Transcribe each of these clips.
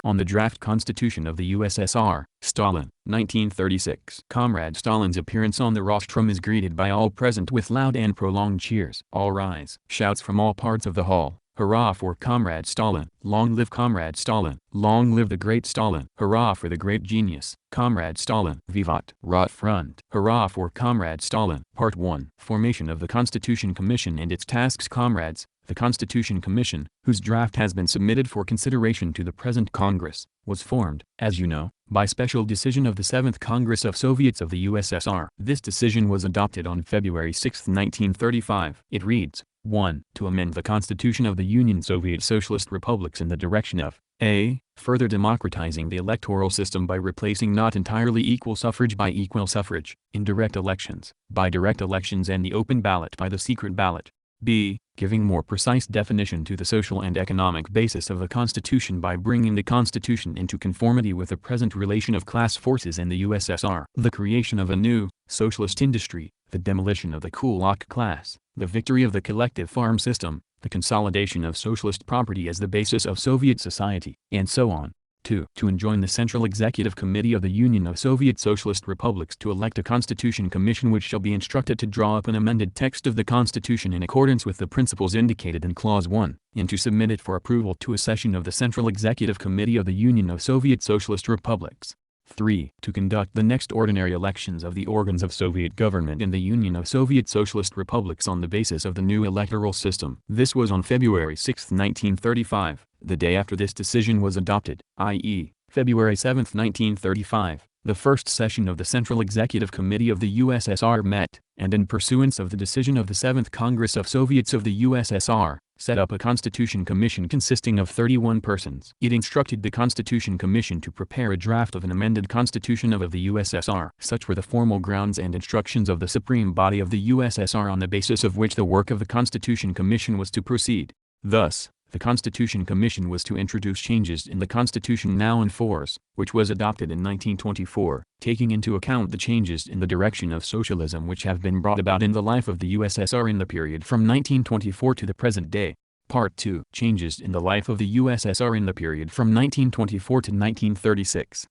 on the draft constitution of the USSR, Stalin, 1936. Comrade Stalin's appearance on the rostrum is greeted by all present with loud and prolonged cheers. All rise. Shouts from all parts of the hall. Hurrah for Comrade Stalin! Long live Comrade Stalin! Long live the great Stalin! Hurrah for the great genius, Comrade Stalin! Vivat! Rot front! Hurrah for Comrade Stalin! Part 1. Formation of the Constitution Commission and its tasks. Comrades, the Constitution Commission, whose draft has been submitted for consideration to the present Congress, was formed, as you know, by special decision of the 7th Congress of Soviets of the USSR. This decision was adopted on February 6, 1935. It reads, 1. To amend the Constitution of the Union Soviet Socialist Republics in the direction of a. Further democratizing the electoral system by replacing not entirely equal suffrage by equal suffrage, indirect elections by direct elections and the open ballot by the secret ballot. b. Giving more precise definition to the social and economic basis of the Constitution by bringing the Constitution into conformity with the present relation of class forces in the USSR. The creation of a new, socialist industry, the demolition of the kulak class, the victory of the collective farm system, the consolidation of socialist property as the basis of Soviet society, and so on. 2. To enjoin the Central Executive Committee of the Union of Soviet Socialist Republics to elect a Constitution Commission which shall be instructed to draw up an amended text of the Constitution in accordance with the principles indicated in Clause 1, and to submit it for approval to a session of the Central Executive Committee of the Union of Soviet Socialist Republics. 3. To conduct the next ordinary elections of the organs of Soviet government in the Union of Soviet Socialist Republics on the basis of the new electoral system. This was on February 6, 1935, the day after this decision was adopted, i.e., February 7, 1935. The first session of the Central Executive Committee of the USSR met, and in pursuance of the decision of the 7th Congress of Soviets of the USSR, set up a Constitution Commission consisting of 31 persons. It instructed the Constitution Commission to prepare a draft of an amended Constitution of the USSR. Such were the formal grounds and instructions of the supreme body of the USSR on the basis of which the work of the Constitution Commission was to proceed. Thus, the Constitution Commission was to introduce changes in the Constitution now in force, which was adopted in 1924, taking into account the changes in the direction of socialism which have been brought about in the life of the USSR in the period from 1924 to the present day. Part 2. Changes in the life of the USSR in the period from 1924 to 1936.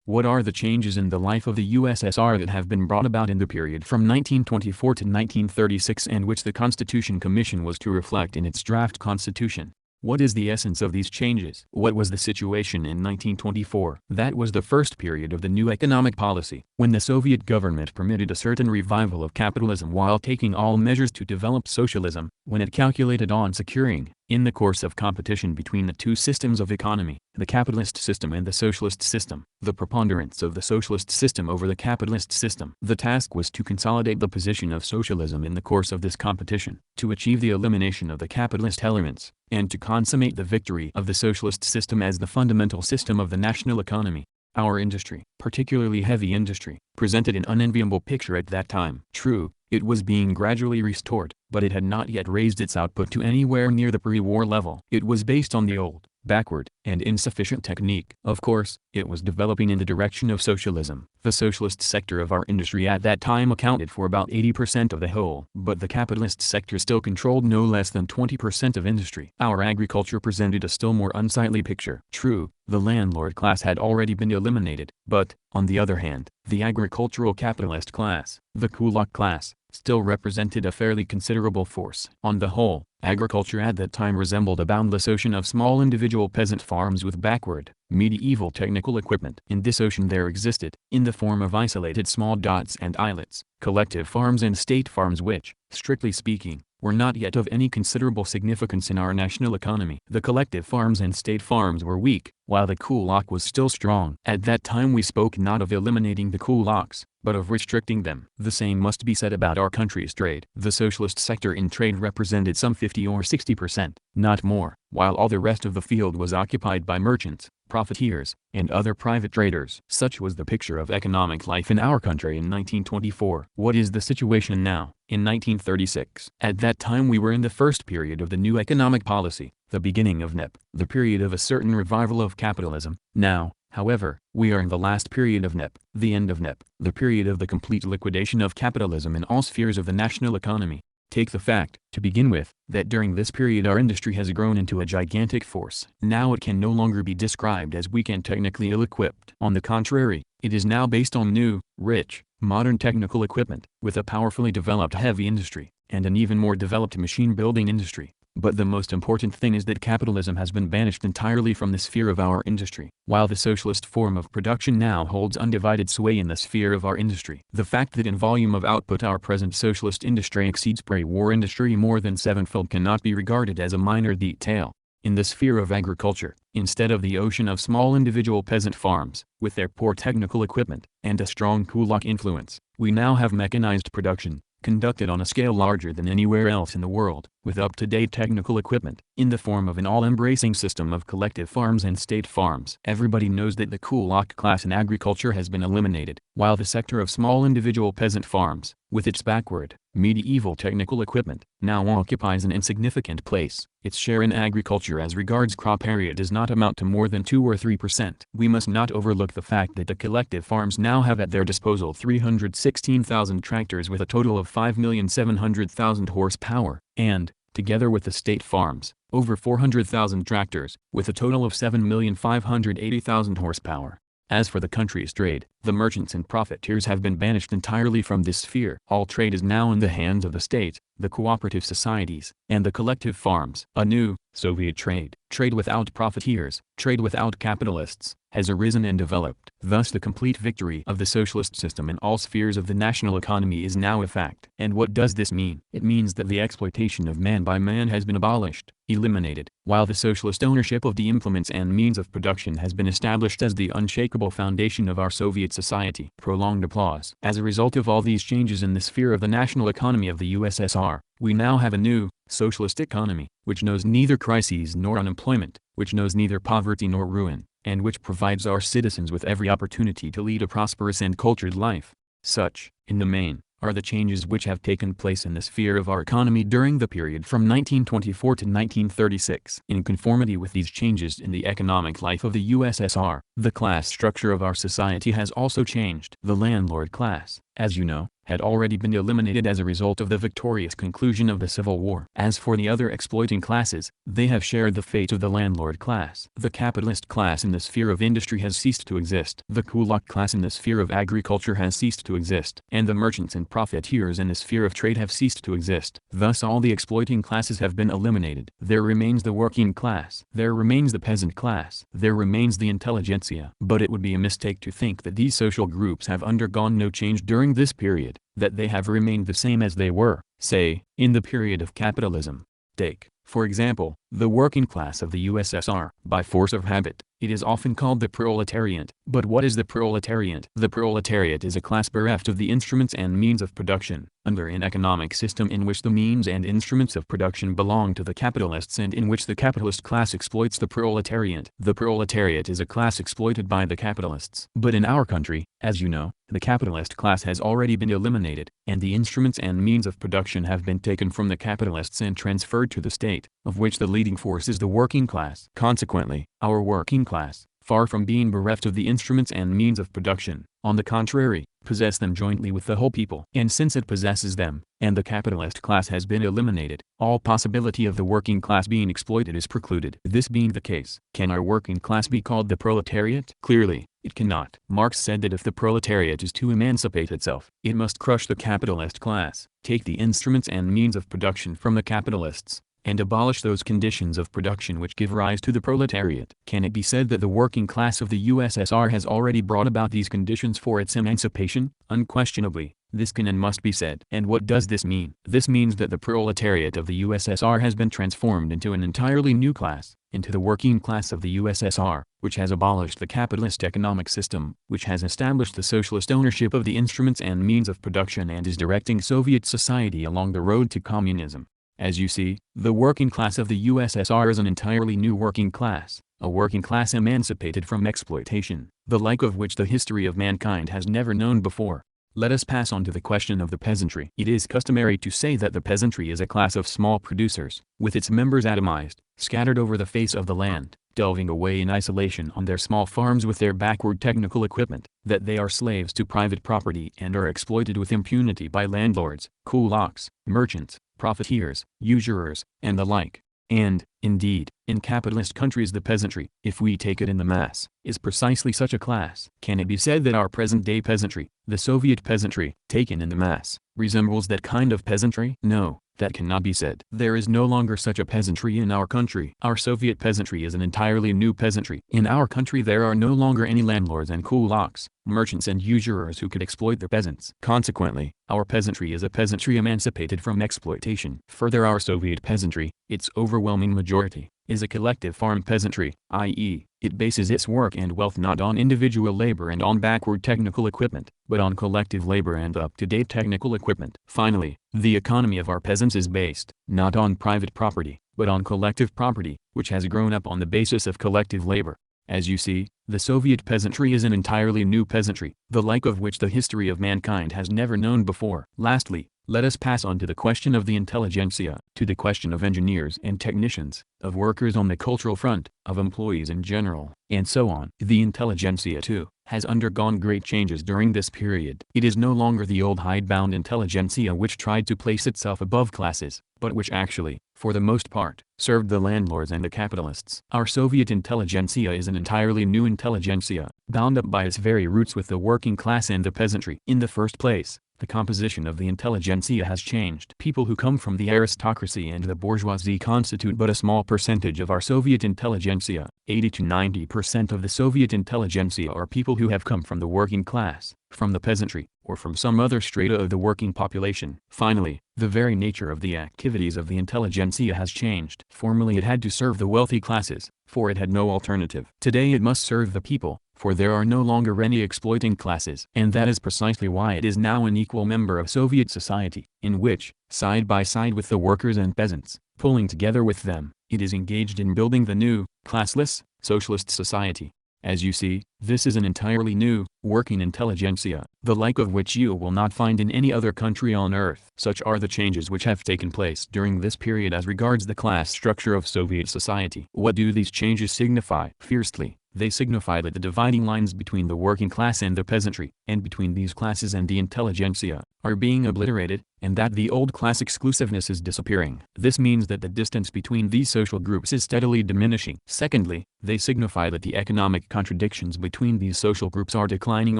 What are the changes in the life of the USSR that have been brought about in the period from 1924 to 1936 and which the Constitution Commission was to reflect in its draft constitution? What is the essence of these changes? What was the situation in 1924? That was the first period of the new economic policy, when the Soviet government permitted a certain revival of capitalism while taking all measures to develop socialism, when it calculated on securing, in the course of competition between the two systems of economy, the capitalist system and the socialist system, the preponderance of the socialist system over the capitalist system. The task was to consolidate the position of socialism in the course of this competition, to achieve the elimination of the capitalist elements, and to consummate the victory of the socialist system as the fundamental system of the national economy. Our industry, particularly heavy industry, presented an unenviable picture at that time. True, it was being gradually restored, but it had not yet raised its output to anywhere near the pre-war level. It was based on the old, backward, and insufficient technique. Of course, it was developing in the direction of socialism. The socialist sector of our industry at that time accounted for about 80% of the whole, but the capitalist sector still controlled no less than 20% of industry. Our agriculture presented a still more unsightly picture. True, the landlord class had already been eliminated, but, on the other hand, the agricultural capitalist class, the kulak class, still represented a fairly considerable force. On the whole, agriculture at that time resembled a boundless ocean of small individual peasant farms with backward, medieval technical equipment. In this ocean there existed, in the form of isolated small dots and islets, collective farms and state farms which, strictly speaking, were not yet of any considerable significance in our national economy. The collective farms and state farms were weak, while the kulak was still strong. At that time we spoke not of eliminating the kulaks, but of restricting them. The same must be said about our country's trade. The socialist sector in trade represented some 50 or 60%, not more, while all the rest of the field was occupied by merchants, profiteers, and other private traders. Such was the picture of economic life in our country in 1924. What is the situation now? In 1936, at that time we were in the first period of the new economic policy, the beginning of NEP, the period of a certain revival of capitalism. Now, however, we are in the last period of NEP, the end of NEP, the period of the complete liquidation of capitalism in all spheres of the national economy. Take the fact, to begin with, that during this period our industry has grown into a gigantic force. Now it can no longer be described as weak and technically ill-equipped. On the contrary, it is now based on new, rich, modern technical equipment, with a powerfully developed heavy industry, and an even more developed machine-building industry. But the most important thing is that capitalism has been banished entirely from the sphere of our industry, while the socialist form of production now holds undivided sway in the sphere of our industry. The fact that in volume of output our present socialist industry exceeds pre-war industry more than sevenfold cannot be regarded as a minor detail. In the sphere of agriculture, instead of the ocean of small individual peasant farms, with their poor technical equipment, and a strong kulak influence, we now have mechanized production, conducted on a scale larger than anywhere else in the world, with up-to-date technical equipment, in the form of an all-embracing system of collective farms and state farms. Everybody knows that the kulak class in agriculture has been eliminated, while the sector of small individual peasant farms, with its backward, medieval technical equipment, now occupies an insignificant place. Its share in agriculture as regards crop area does not amount to more than 2 or 3%. We must not overlook the fact that the collective farms now have at their disposal 316,000 tractors with a total of 5,700,000 horsepower, and, together with the state farms, over 400,000 tractors, with a total of 7,580,000 horsepower. As for the country's trade, the merchants and profiteers have been banished entirely from this sphere. All trade is now in the hands of the state, the cooperative societies, and the collective farms. A new, Soviet trade without profiteers, trade without capitalists, has arisen and developed. Thus the complete victory of the socialist system in all spheres of the national economy is now a fact. And what does this mean? It means that the exploitation of man by man has been abolished, eliminated, while the socialist ownership of the implements and means of production has been established as the unshakable foundation of our Soviet society. Prolonged applause. As a result of all these changes in the sphere of the national economy of the USSR, we now have a new, socialist economy, which knows neither crises nor unemployment, which knows neither poverty nor ruin, and which provides our citizens with every opportunity to lead a prosperous and cultured life. Such, in the main, are the changes which have taken place in the sphere of our economy during the period from 1924 to 1936. In conformity with these changes in the economic life of the USSR, the class structure of our society has also changed. The landlord class, as you know, had already been eliminated as a result of the victorious conclusion of the Civil War. As for the other exploiting classes, they have shared the fate of the landlord class. The capitalist class in the sphere of industry has ceased to exist. The kulak class in the sphere of agriculture has ceased to exist. And the merchants and profiteers in the sphere of trade have ceased to exist. Thus all the exploiting classes have been eliminated. There remains the working class. There remains the peasant class. There remains the intelligentsia. But it would be a mistake to think that these social groups have undergone no change during this period, that they have remained the same as they were, say, in the period of capitalism. Take, for example, the working class of the USSR. By force of habit, it is often called the proletariat. But what is the proletariat? The proletariat is a class bereft of the instruments and means of production, under an economic system in which the means and instruments of production belong to the capitalists and in which the capitalist class exploits the proletariat. The proletariat is a class exploited by the capitalists. But in our country, as you know, the capitalist class has already been eliminated, and the instruments and means of production have been taken from the capitalists and transferred to the state, of which the leading force is the working class. Consequently, our working class, far from being bereft of the instruments and means of production, on the contrary, possess them jointly with the whole people. And since it possesses them, and the capitalist class has been eliminated, all possibility of the working class being exploited is precluded. This being the case, can our working class be called the proletariat? Clearly, it cannot. Marx said that if the proletariat is to emancipate itself, it must crush the capitalist class, take the instruments and means of production from the capitalists, and abolish those conditions of production which give rise to the proletariat. Can it be said that the working class of the USSR has already brought about these conditions for its emancipation? Unquestionably, this can and must be said. And what does this mean? This means that the proletariat of the USSR has been transformed into an entirely new class, into the working class of the USSR, which has abolished the capitalist economic system, which has established the socialist ownership of the instruments and means of production and is directing Soviet society along the road to communism. As you see, the working class of the USSR is an entirely new working class, a working class emancipated from exploitation, the like of which the history of mankind has never known before. Let us pass on to the question of the peasantry. It is customary to say that the peasantry is a class of small producers, with its members atomized, scattered over the face of the land, delving away in isolation on their small farms with their backward technical equipment, that they are slaves to private property and are exploited with impunity by landlords, kulaks, merchants, profiteers, usurers, and the like. And, indeed, in capitalist countries the peasantry, if we take it in the mass, is precisely such a class. Can it be said that our present-day peasantry, the Soviet peasantry, taken in the mass, resembles that kind of peasantry? No, that cannot be said. There is no longer such a peasantry in our country. Our Soviet peasantry is an entirely new peasantry. In our country there are no longer any landlords and kulaks, merchants and usurers who could exploit the peasants. Consequently, our peasantry is a peasantry emancipated from exploitation. Further, our Soviet peasantry, its overwhelming majority, is a collective farm peasantry, i.e., it bases its work and wealth not on individual labor and on backward technical equipment, but on collective labor and up-to-date technical equipment. Finally, the economy of our peasants is based, not on private property, but on collective property, which has grown up on the basis of collective labor. As you see, the Soviet peasantry is an entirely new peasantry, the like of which the history of mankind has never known before. Lastly, let us pass on to the question of the intelligentsia, to the question of engineers and technicians, of workers on the cultural front, of employees in general, and so on. The intelligentsia too, has undergone great changes during this period. It is no longer the old hidebound intelligentsia which tried to place itself above classes, but which actually, for the most part, served the landlords and the capitalists. Our Soviet intelligentsia is an entirely new intelligentsia, bound up by its very roots with the working class and the peasantry. In the first place, the composition of the intelligentsia has changed. People who come from the aristocracy and the bourgeoisie constitute but a small percentage of our Soviet intelligentsia. 80 to 90% of the Soviet intelligentsia are people who have come from the working class, from the peasantry, or from some other strata of the working population. Finally, the very nature of the activities of the intelligentsia has changed. Formerly it had to serve the wealthy classes, for it had no alternative. Today it must serve the people, for there are no longer any exploiting classes. And that is precisely why it is now an equal member of Soviet society, in which, side by side with the workers and peasants, pulling together with them, it is engaged in building the new, classless, socialist society. As you see, this is an entirely new, working intelligentsia, the like of which you will not find in any other country on earth. Such are the changes which have taken place during this period as regards the class structure of Soviet society. What do these changes signify? Fiercely, they signify that the dividing lines between the working class and the peasantry, and between these classes and the intelligentsia, are being obliterated, and that the old class exclusiveness is disappearing. This means that the distance between these social groups is steadily diminishing. Secondly, they signify that the economic contradictions between these social groups are declining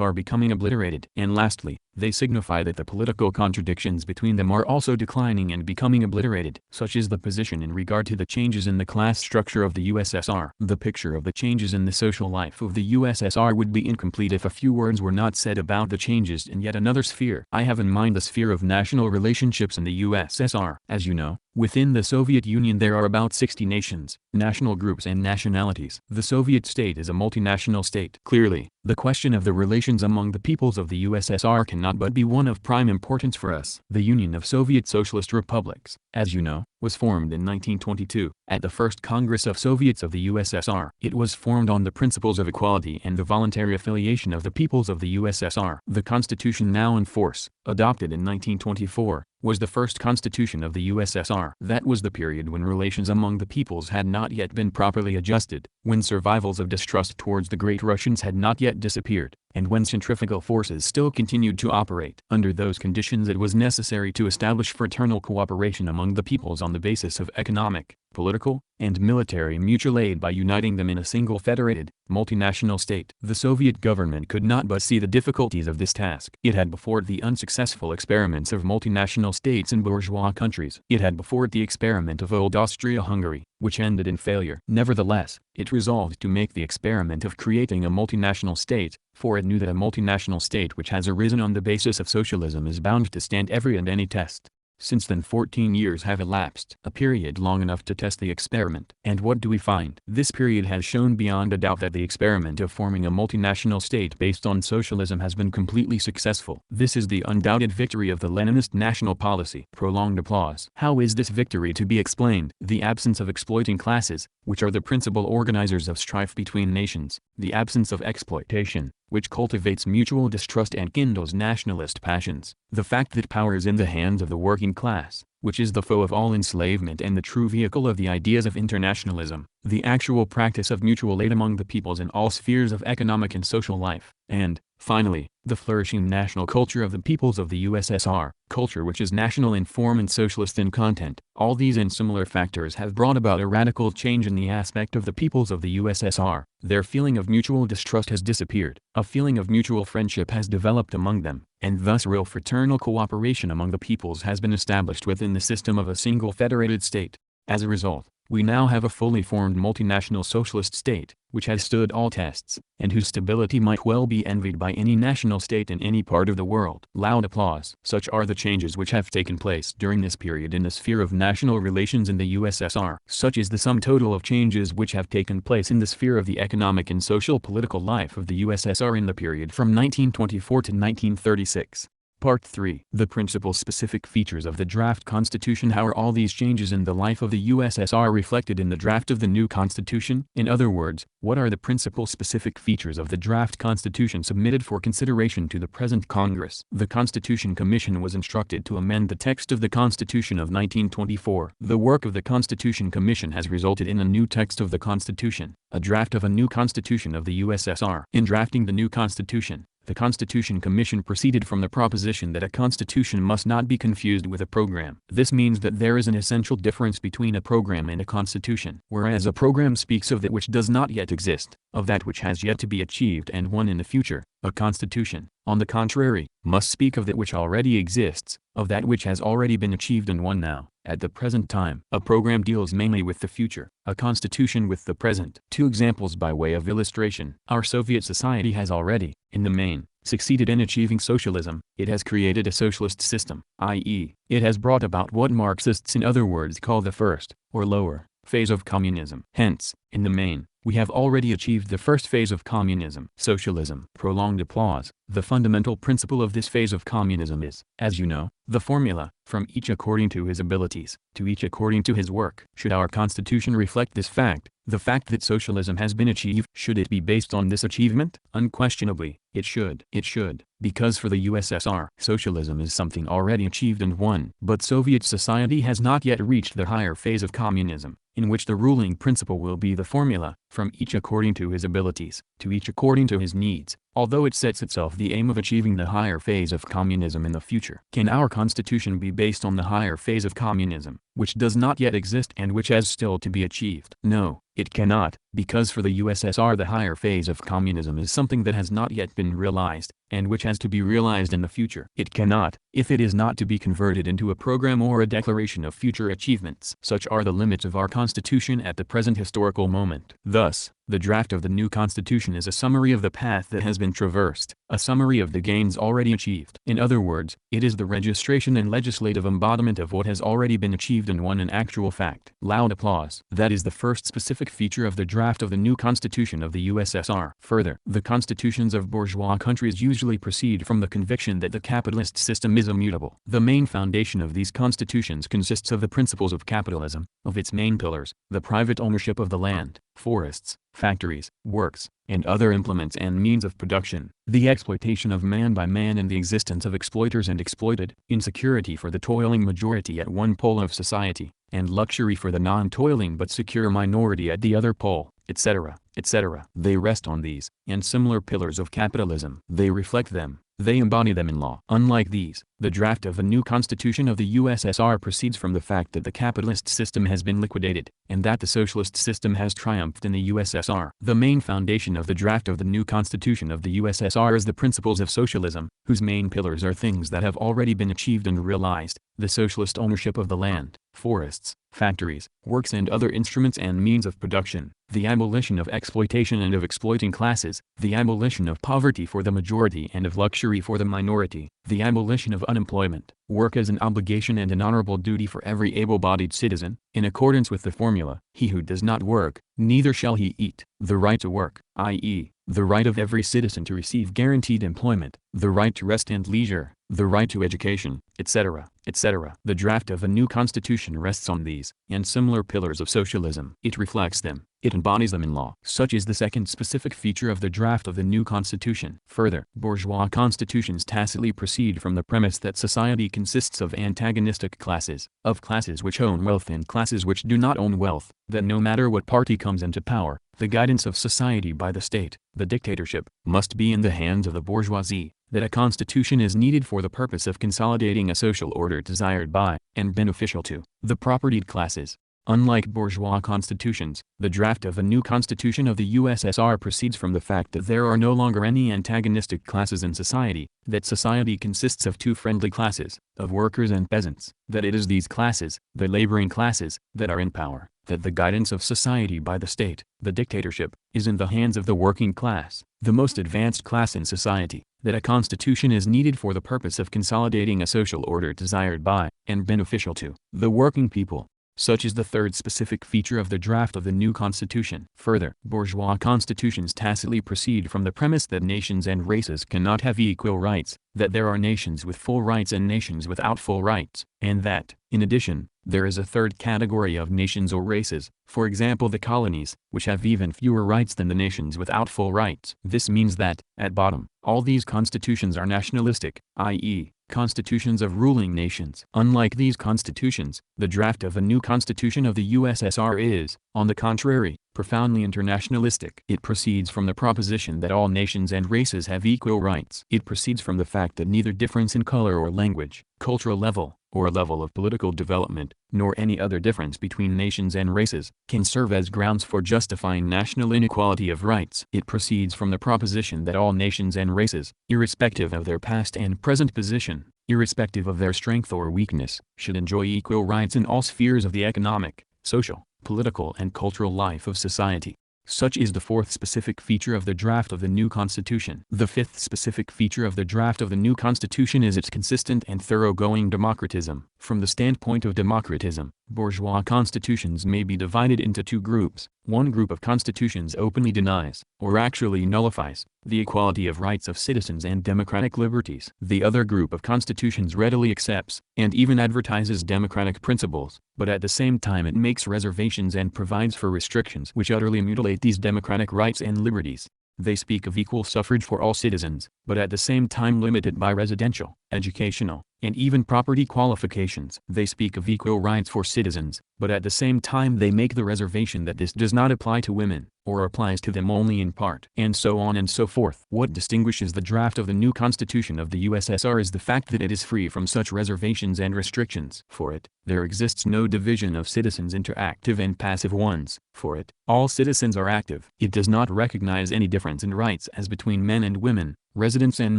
or becoming obliterated. And lastly, they signify that the political contradictions between them are also declining and becoming obliterated. Such is the position in regard to the changes in the class structure of the USSR. The picture of the changes in the social life of the USSR would be incomplete if a few words were not said about the changes in yet another sphere. I have in mind the sphere of national relationships in the USSR. As you know, within the Soviet Union there are about 60 nations, national groups and nationalities. The Soviet state is a multinational state. Clearly, the question of the relations among the peoples of the USSR cannot but be one of prime importance for us. The Union of Soviet Socialist Republics, as you know, was formed in 1922, at the First Congress of Soviets of the USSR. It was formed on the principles of equality and the voluntary affiliation of the peoples of the USSR. The constitution now in force, adopted in 1924, was the first constitution of the USSR. That was the period when relations among the peoples had not yet been properly adjusted, when survivals of distrust towards the Great Russians had not yet disappeared, and when centrifugal forces still continued to operate. Under those conditions it was necessary to establish fraternal cooperation among the peoples on the basis of economic, political, and military mutual aid by uniting them in a single federated, multinational state. The Soviet government could not but see the difficulties of this task. It had before it the unsuccessful experiments of multinational states in bourgeois countries. It had before it the experiment of old Austria-Hungary, which ended in failure. Nevertheless, it resolved to make the experiment of creating a multinational state, for it knew that a multinational state which has arisen on the basis of socialism is bound to stand every and any test. Since then 14 years have elapsed, a period long enough to test the experiment. And what do we find? This period has shown beyond a doubt that the experiment of forming a multinational state based on socialism has been completely successful. This is the undoubted victory of the Leninist national policy. Prolonged applause. How is this victory to be explained? The absence of exploiting classes, which are the principal organizers of strife between nations, the absence of exploitation, which cultivates mutual distrust and kindles nationalist passions, the fact that power is in the hands of the working class, which is the foe of all enslavement and the true vehicle of the ideas of internationalism, the actual practice of mutual aid among the peoples in all spheres of economic and social life, and, Finally, the flourishing national culture of the peoples of the USSR, culture which is national in form and socialist in content. All these and similar factors have brought about a radical change in the aspect of the peoples of the USSR. Their feeling of mutual distrust has disappeared, a feeling of mutual friendship has developed among them, and thus real fraternal cooperation among the peoples has been established within the system of a single federated state. As a result, we now have a fully formed multinational socialist state, which has stood all tests, and whose stability might well be envied by any national state in any part of the world. Loud applause. Such are the changes which have taken place during this period in the sphere of national relations in the USSR. Such is the sum total of changes which have taken place in the sphere of the economic and social political life of the USSR in the period from 1924 to 1936. Part 3. The principal specific features of the draft constitution. How are all these changes in the life of the USSR reflected in the draft of the new constitution? In other words, what are the principal specific features of the draft constitution submitted for consideration to the present Congress? The Constitution Commission was instructed to amend the text of the Constitution of 1924. The work of the Constitution Commission has resulted in a new text of the Constitution, a draft of a new Constitution of the USSR. In drafting the new Constitution, the Constitution Commission proceeded from the proposition that a constitution must not be confused with a program. This means that there is an essential difference between a program and a constitution. Whereas a program speaks of that which does not yet exist, of that which has yet to be achieved and won in the future, a constitution, on the contrary, must speak of that which already exists, of that which has already been achieved and won now, at the present time. A program deals mainly with the future, a constitution with the present. Two examples by way of illustration. Our Soviet society has already, in the main, succeeded in achieving socialism. It has created a socialist system, i.e., it has brought about what Marxists in other words call the first, or lower, phase of communism. Hence, in the main, we have already achieved the first phase of communism. Socialism. Prolonged applause. The fundamental principle of this phase of communism is, as you know, the formula, from each according to his abilities, to each according to his work. Should our constitution reflect this fact, the fact that socialism has been achieved, should it be based on this achievement? Unquestionably, it should. It should, because for the USSR, socialism is something already achieved and won. But Soviet society has not yet reached the higher phase of communism, in which the ruling principle will be the formula, from each according to his abilities, to each according to his needs, although it sets itself the aim of achieving the higher phase of communism in the future. Can our constitution be based on the higher phase of communism, which does not yet exist and which has still to be achieved? No, it cannot, because for the USSR the higher phase of communism is something that has not yet been realized, and which has to be realized in the future. It cannot, if it is not to be converted into a program or a declaration of future achievements. Such are the limits of our constitution at the present historical moment. Thus, the draft of the new constitution is a summary of the path that has been traversed, a summary of the gains already achieved. In other words, it is the registration and legislative embodiment of what has already been achieved and won in actual fact. Loud applause. That is the first specific feature of the draft of the new constitution of the USSR. Further, the constitutions of bourgeois countries usually proceed from the conviction that the capitalist system is immutable. The main foundation of these constitutions consists of the principles of capitalism, of its main pillars, the private ownership of the land, forests, factories, works, and other implements and means of production, the exploitation of man by man and the existence of exploiters and exploited, insecurity for the toiling majority at one pole of society, and luxury for the non-toiling but secure minority at the other pole, etc., etc. They rest on these, and similar pillars of capitalism. They reflect them, they embody them in law. Unlike these, the draft of the new constitution of the USSR proceeds from the fact that the capitalist system has been liquidated, and that the socialist system has triumphed in the USSR. The main foundation of the draft of the new constitution of the USSR is the principles of socialism, whose main pillars are things that have already been achieved and realized, the socialist ownership of the land, forests, factories, works and other instruments and means of production, the abolition of exploitation and of exploiting classes, the abolition of poverty for the majority and of luxury for the minority, the abolition of unemployment, work as an obligation and an honorable duty for every able-bodied citizen, in accordance with the formula, he who does not work, neither shall he eat, the right to work, i.e., the right of every citizen to receive guaranteed employment, the right to rest and leisure, the right to education, etc., etc. The draft of a new constitution rests on these and similar pillars of socialism. It reflects them, it embodies them in law. Such is the second specific feature of the draft of the new constitution. Further, bourgeois constitutions tacitly proceed from the premise that society consists of antagonistic classes, of classes which own wealth and classes which do not own wealth, that no matter what party comes into power, the guidance of society by the state, the dictatorship, must be in the hands of the bourgeoisie, that a constitution is needed for the purpose of consolidating a social order desired by, and beneficial to, the propertied classes. Unlike bourgeois constitutions, the draft of the new constitution of the USSR proceeds from the fact that there are no longer any antagonistic classes in society, that society consists of two friendly classes, of workers and peasants, that it is these classes, the laboring classes, that are in power, that the guidance of society by the state, the dictatorship, is in the hands of the working class, the most advanced class in society, that a constitution is needed for the purpose of consolidating a social order desired by, and beneficial to, the working people. Such is the third specific feature of the draft of the new constitution. Further, bourgeois constitutions tacitly proceed from the premise that nations and races cannot have equal rights, that there are nations with full rights and nations without full rights, and that, in addition, there is a third category of nations or races, for example the colonies, which have even fewer rights than the nations without full rights. This means that, at bottom, all these constitutions are nationalistic, i.e., constitutions of ruling nations. Unlike these constitutions, the draft of a new constitution of the USSR is, on the contrary, profoundly internationalistic. It proceeds from the proposition that all nations and races have equal rights. It proceeds from the fact that neither difference in color or language, cultural level, or level of political development, nor any other difference between nations and races, can serve as grounds for justifying national inequality of rights. It proceeds from the proposition that all nations and races, irrespective of their past and present position, irrespective of their strength or weakness, should enjoy equal rights in all spheres of the economic, social, political and cultural life of society. Such is the fourth specific feature of the draft of the new constitution. The fifth specific feature of the draft of the new constitution is its consistent and thoroughgoing democratism. From the standpoint of democratism, bourgeois constitutions may be divided into two groups. One group of constitutions openly denies, or actually nullifies, the equality of rights of citizens and democratic liberties. The other group of constitutions readily accepts, and even advertises democratic principles, but at the same time it makes reservations and provides for restrictions which utterly mutilate these democratic rights and liberties. They speak of equal suffrage for all citizens, but at the same time limit it by residential, educational, and even property qualifications. They speak of equal rights for citizens, but at the same time they make the reservation that this does not apply to women, or applies to them only in part, and so on and so forth. What distinguishes the draft of the new constitution of the USSR is the fact that it is free from such reservations and restrictions. For it, there exists no division of citizens into active and passive ones. For it, all citizens are active. It does not recognize any difference in rights as between men and women, residents and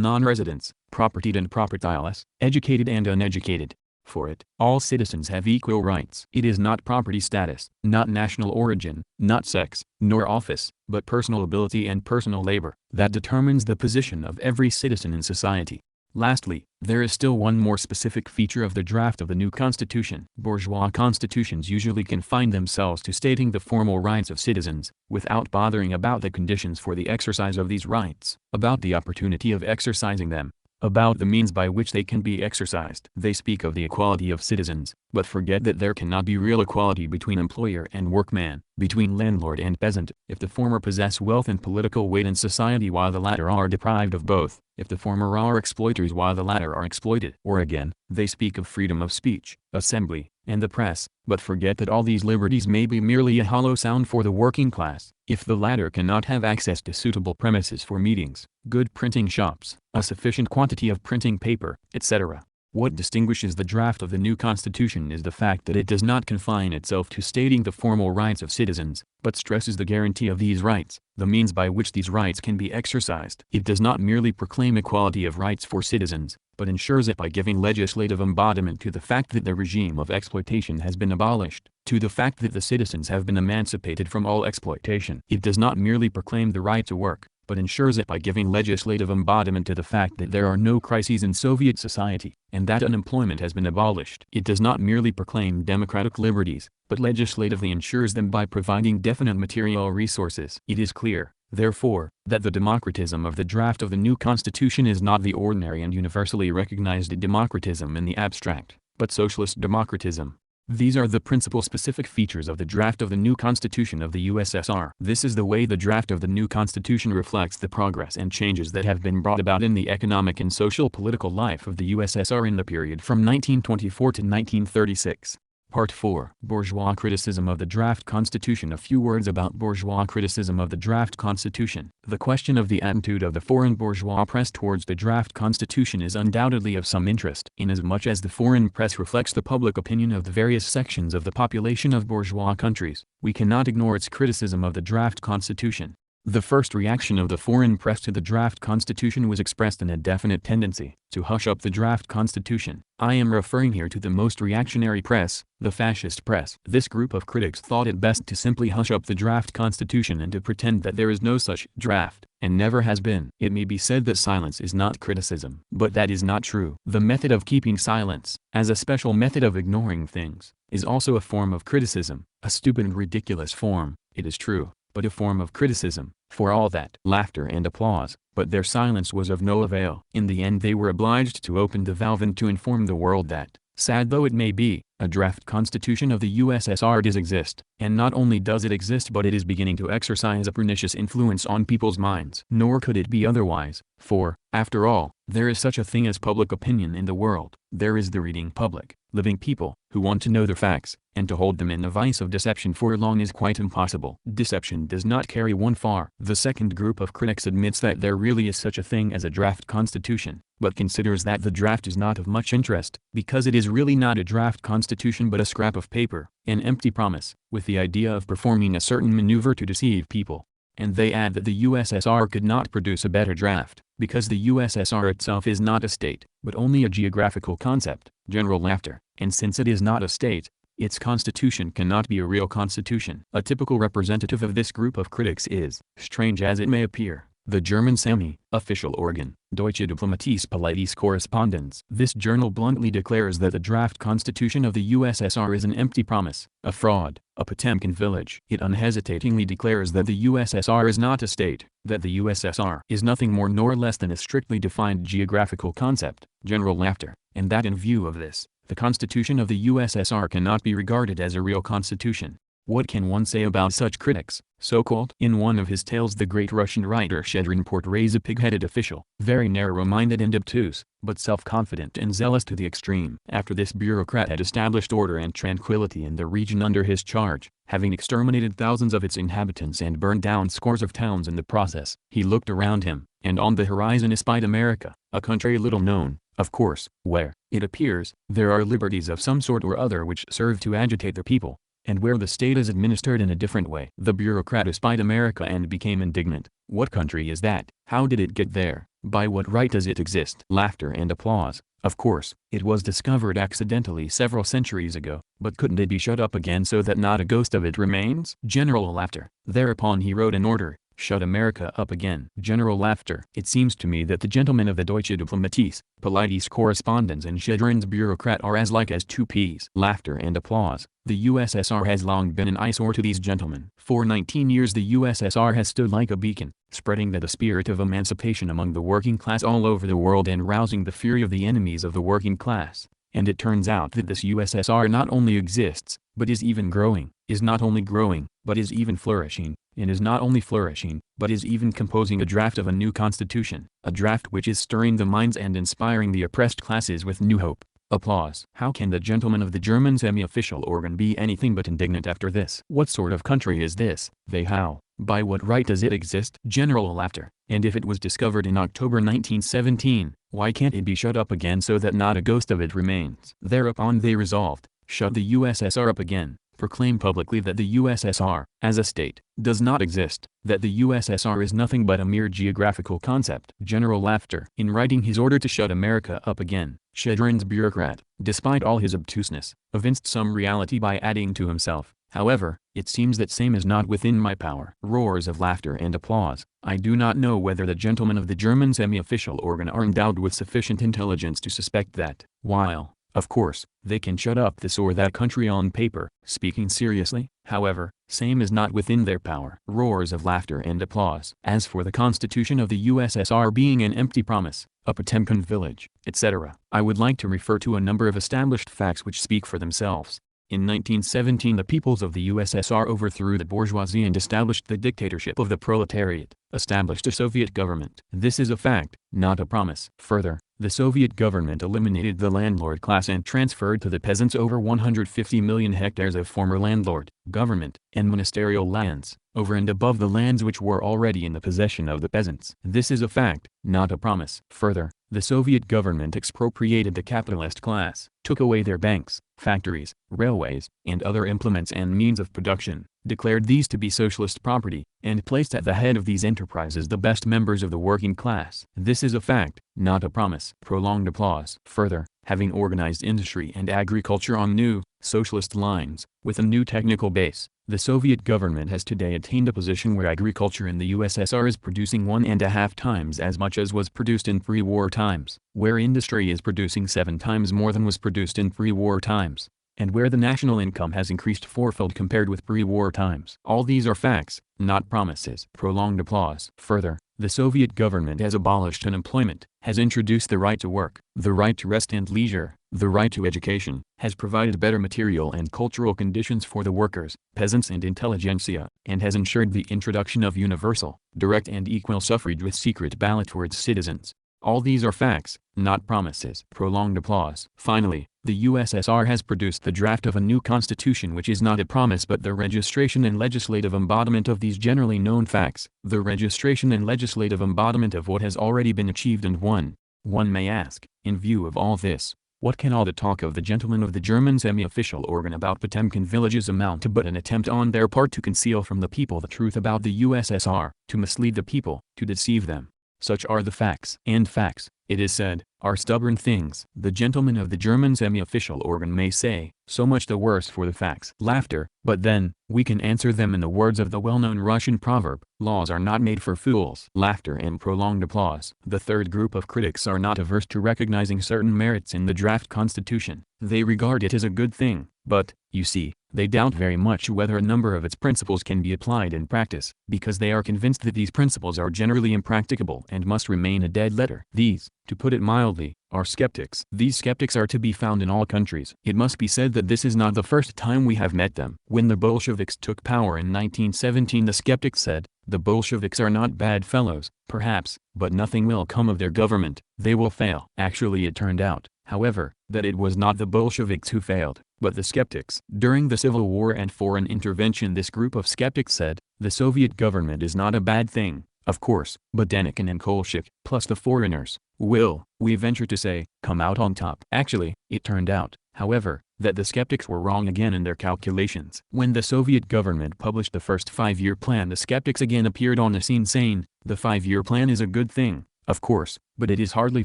non-residents, propertied and propertyless, educated and uneducated. For it, all citizens have equal rights. It is not property status, not national origin, not sex, nor office, but personal ability and personal labor, that determines the position of every citizen in society. Lastly, there is still one more specific feature of the draft of the new constitution. Bourgeois constitutions usually confine themselves to stating the formal rights of citizens, without bothering about the conditions for the exercise of these rights, about the opportunity of exercising them, about the means by which they can be exercised. They speak of the equality of citizens, but forget that there cannot be real equality between employer and workman, between landlord and peasant, if the former possess wealth and political weight in society while the latter are deprived of both, if the former are exploiters while the latter are exploited. Or again, they speak of freedom of speech, assembly, and the press, but forget that all these liberties may be merely a hollow sound for the working class, if the latter cannot have access to suitable premises for meetings, good printing shops, a sufficient quantity of printing paper, etc. What distinguishes the draft of the new constitution is the fact that it does not confine itself to stating the formal rights of citizens, but stresses the guarantee of these rights, the means by which these rights can be exercised. It does not merely proclaim equality of rights for citizens, but ensures it by giving legislative embodiment to the fact that the regime of exploitation has been abolished, to the fact that the citizens have been emancipated from all exploitation. It does not merely proclaim the right to work, but ensures it by giving legislative embodiment to the fact that there are no crises in Soviet society, and that unemployment has been abolished. It does not merely proclaim democratic liberties, but legislatively ensures them by providing definite material resources. It is clear, therefore, that the democratism of the draft of the new constitution is not the ordinary and universally recognized democratism in the abstract, but socialist democratism. These are the principal specific features of the draft of the new Constitution of the USSR. This is the way the draft of the new Constitution reflects the progress and changes that have been brought about in the economic and social political life of the USSR in the period from 1924 to 1936. Part 4. Bourgeois criticism of the draft constitution. A few words about bourgeois criticism of the draft constitution. The question of the attitude of the foreign bourgeois press towards the draft constitution is undoubtedly of some interest, inasmuch as the foreign press reflects the public opinion of the various sections of the population of bourgeois countries. We cannot ignore its criticism of the draft constitution. The first reaction of the foreign press to the draft constitution was expressed in a definite tendency to hush up the draft constitution. I am referring here to the most reactionary press, the fascist press. This group of critics thought it best to simply hush up the draft constitution and to pretend that there is no such draft, and never has been. It may be said that silence is not criticism, but that is not true. The method of keeping silence, as a special method of ignoring things, is also a form of criticism, a stupid and ridiculous form, it is true, but a form of criticism, for all that. Laughter and applause, but their silence was of no avail. In the end they were obliged to open the valve and to inform the world that, sad though it may be, a draft constitution of the USSR does exist, and not only does it exist but it is beginning to exercise a pernicious influence on people's minds. Nor could it be otherwise, for, after all, there is such a thing as public opinion in the world. There is the reading public, living people, who want to know the facts, and to hold them in the vice of deception for long is quite impossible. Deception does not carry one far. The second group of critics admits that there really is such a thing as a draft constitution, but considers that the draft is not of much interest, because it is really not a draft constitution but a scrap of paper, an empty promise, with the idea of performing a certain maneuver to deceive people. And they add that the USSR could not produce a better draft, because the USSR itself is not a state, but only a geographical concept. General laughter. And since it is not a state, its constitution cannot be a real constitution. A typical representative of this group of critics is, strange as it may appear, the German semi-official organ, Deutsche Diplomatische Politische Korrespondenz. This journal bluntly declares that the draft constitution of the USSR is an empty promise, a fraud, a Potemkin village. It unhesitatingly declares that the USSR is not a state, that the USSR is nothing more nor less than a strictly defined geographical concept, general laughter, and that in view of this, the constitution of the USSR cannot be regarded as a real constitution. What can one say about such critics, so-called? In one of his tales the great Russian writer Shchedrin portrays a pig-headed official, very narrow-minded and obtuse, but self-confident and zealous to the extreme. After this bureaucrat had established order and tranquility in the region under his charge, having exterminated thousands of its inhabitants and burned down scores of towns in the process, he looked around him, and on the horizon espied America, a country little known, of course, where, it appears, there are liberties of some sort or other which serve to agitate the people, and where the state is administered in a different way. The bureaucrat espied America and became indignant. What country is that? How did it get there? By what right does it exist? Laughter and applause. Of course, it was discovered accidentally several centuries ago, but couldn't it be shut up again so that not a ghost of it remains? General laughter. Thereupon he wrote an order, shut America up again. General laughter. It seems to me that the gentlemen of the Deutsche Diplomatische Politische Korrespondenz and Shchedrin's bureaucrat are as like as two peas. Laughter and applause. The USSR has long been an eyesore to these gentlemen. For 19 years the USSR has stood like a beacon, spreading the spirit of emancipation among the working class all over the world and rousing the fury of the enemies of the working class. And it turns out that this USSR not only exists, but is even growing, is not only growing, but is even flourishing, and is not only flourishing, but is even composing a draft of a new constitution, a draft which is stirring the minds and inspiring the oppressed classes with new hope. Applause. How can the gentlemen of the German semi-official organ be anything but indignant after this? What sort of country is this? They howl. By what right does it exist? General laughter. And if it was discovered in October 1917, why can't it be shut up again so that not a ghost of it remains? Thereupon they resolved, shut the USSR up again, proclaim publicly that the USSR, as a state, does not exist, that the USSR is nothing but a mere geographical concept. General laughter. In writing his order to shut America up again, Shchedrin's bureaucrat, despite all his obtuseness, evinced some reality by adding to himself, however, it seems that same is not within my power. Roars of laughter and applause. I do not know whether the gentlemen of the German semi-official organ are endowed with sufficient intelligence to suspect that, while, of course, they can shut up this or that country on paper. Speaking seriously, however, same is not within their power. Roars of laughter and applause. As for the constitution of the USSR being an empty promise, a Potemkin village, etc., I would like to refer to a number of established facts which speak for themselves. In 1917 the peoples of the USSR overthrew the bourgeoisie and established the dictatorship of the proletariat, established a Soviet government. This is a fact, not a promise. Further, the Soviet government eliminated the landlord class and transferred to the peasants over 150 million hectares of former landlord, government, and ministerial lands, over and above the lands which were already in the possession of the peasants. This is a fact, not a promise. Further, the Soviet government expropriated the capitalist class, took away their banks, factories, railways, and other implements and means of production, declared these to be socialist property, and placed at the head of these enterprises the best members of the working class. This is a fact, not a promise. Prolonged applause. Further, having organized industry and agriculture on new, socialist lines, with a new technical base, the Soviet government has today attained a position where agriculture in the USSR is producing 1.5 times as much as was produced in pre-war times, where industry is producing 7 times more than was produced in pre-war times, and where the national income has increased fourfold compared with pre-war times. All these are facts, not promises. Prolonged applause. Further, the Soviet government has abolished unemployment, has introduced the right to work, the right to rest and leisure, the right to education, has provided better material and cultural conditions for the workers, peasants and intelligentsia, and has ensured the introduction of universal, direct and equal suffrage with secret ballot towards citizens. All these are facts, not promises. Prolonged applause. Finally, the USSR has produced the draft of a new constitution which is not a promise but the registration and legislative embodiment of these generally known facts, the registration and legislative embodiment of what has already been achieved and won. One may ask, in view of all this, what can all the talk of the gentlemen of the German semi-official organ about Potemkin villages amount to but an attempt on their part to conceal from the people the truth about the USSR, to mislead the people, to deceive them? Such are the facts. And facts, it is said, are stubborn things. The gentlemen of the German semi-official organ may say, so much the worse for the facts. Laughter. But then, we can answer them in the words of the well-known Russian proverb, laws are not made for fools. Laughter and prolonged applause. The third group of critics are not averse to recognizing certain merits in the draft constitution. They regard it as a good thing, but, you see, they doubt very much whether a number of its principles can be applied in practice, because they are convinced that these principles are generally impracticable and must remain a dead letter. These, to put it mildly, are skeptics. These skeptics are to be found in all countries. It must be said that this is not the first time we have met them. When the Bolsheviks took power in 1917, the skeptics said, the Bolsheviks are not bad fellows, perhaps, but nothing will come of their government. They will fail. Actually it turned out, however, that it was not the Bolsheviks who failed, but the skeptics. During the Civil War and foreign intervention this group of skeptics said, the Soviet government is not a bad thing, of course, but Denikin and Kolchak, plus the foreigners, will, we venture to say, come out on top. Actually, it turned out, however, that the skeptics were wrong again in their calculations. When the Soviet government published the first 5-year plan, the skeptics again appeared on the scene saying, the 5-year plan is a good thing, of course, but it is hardly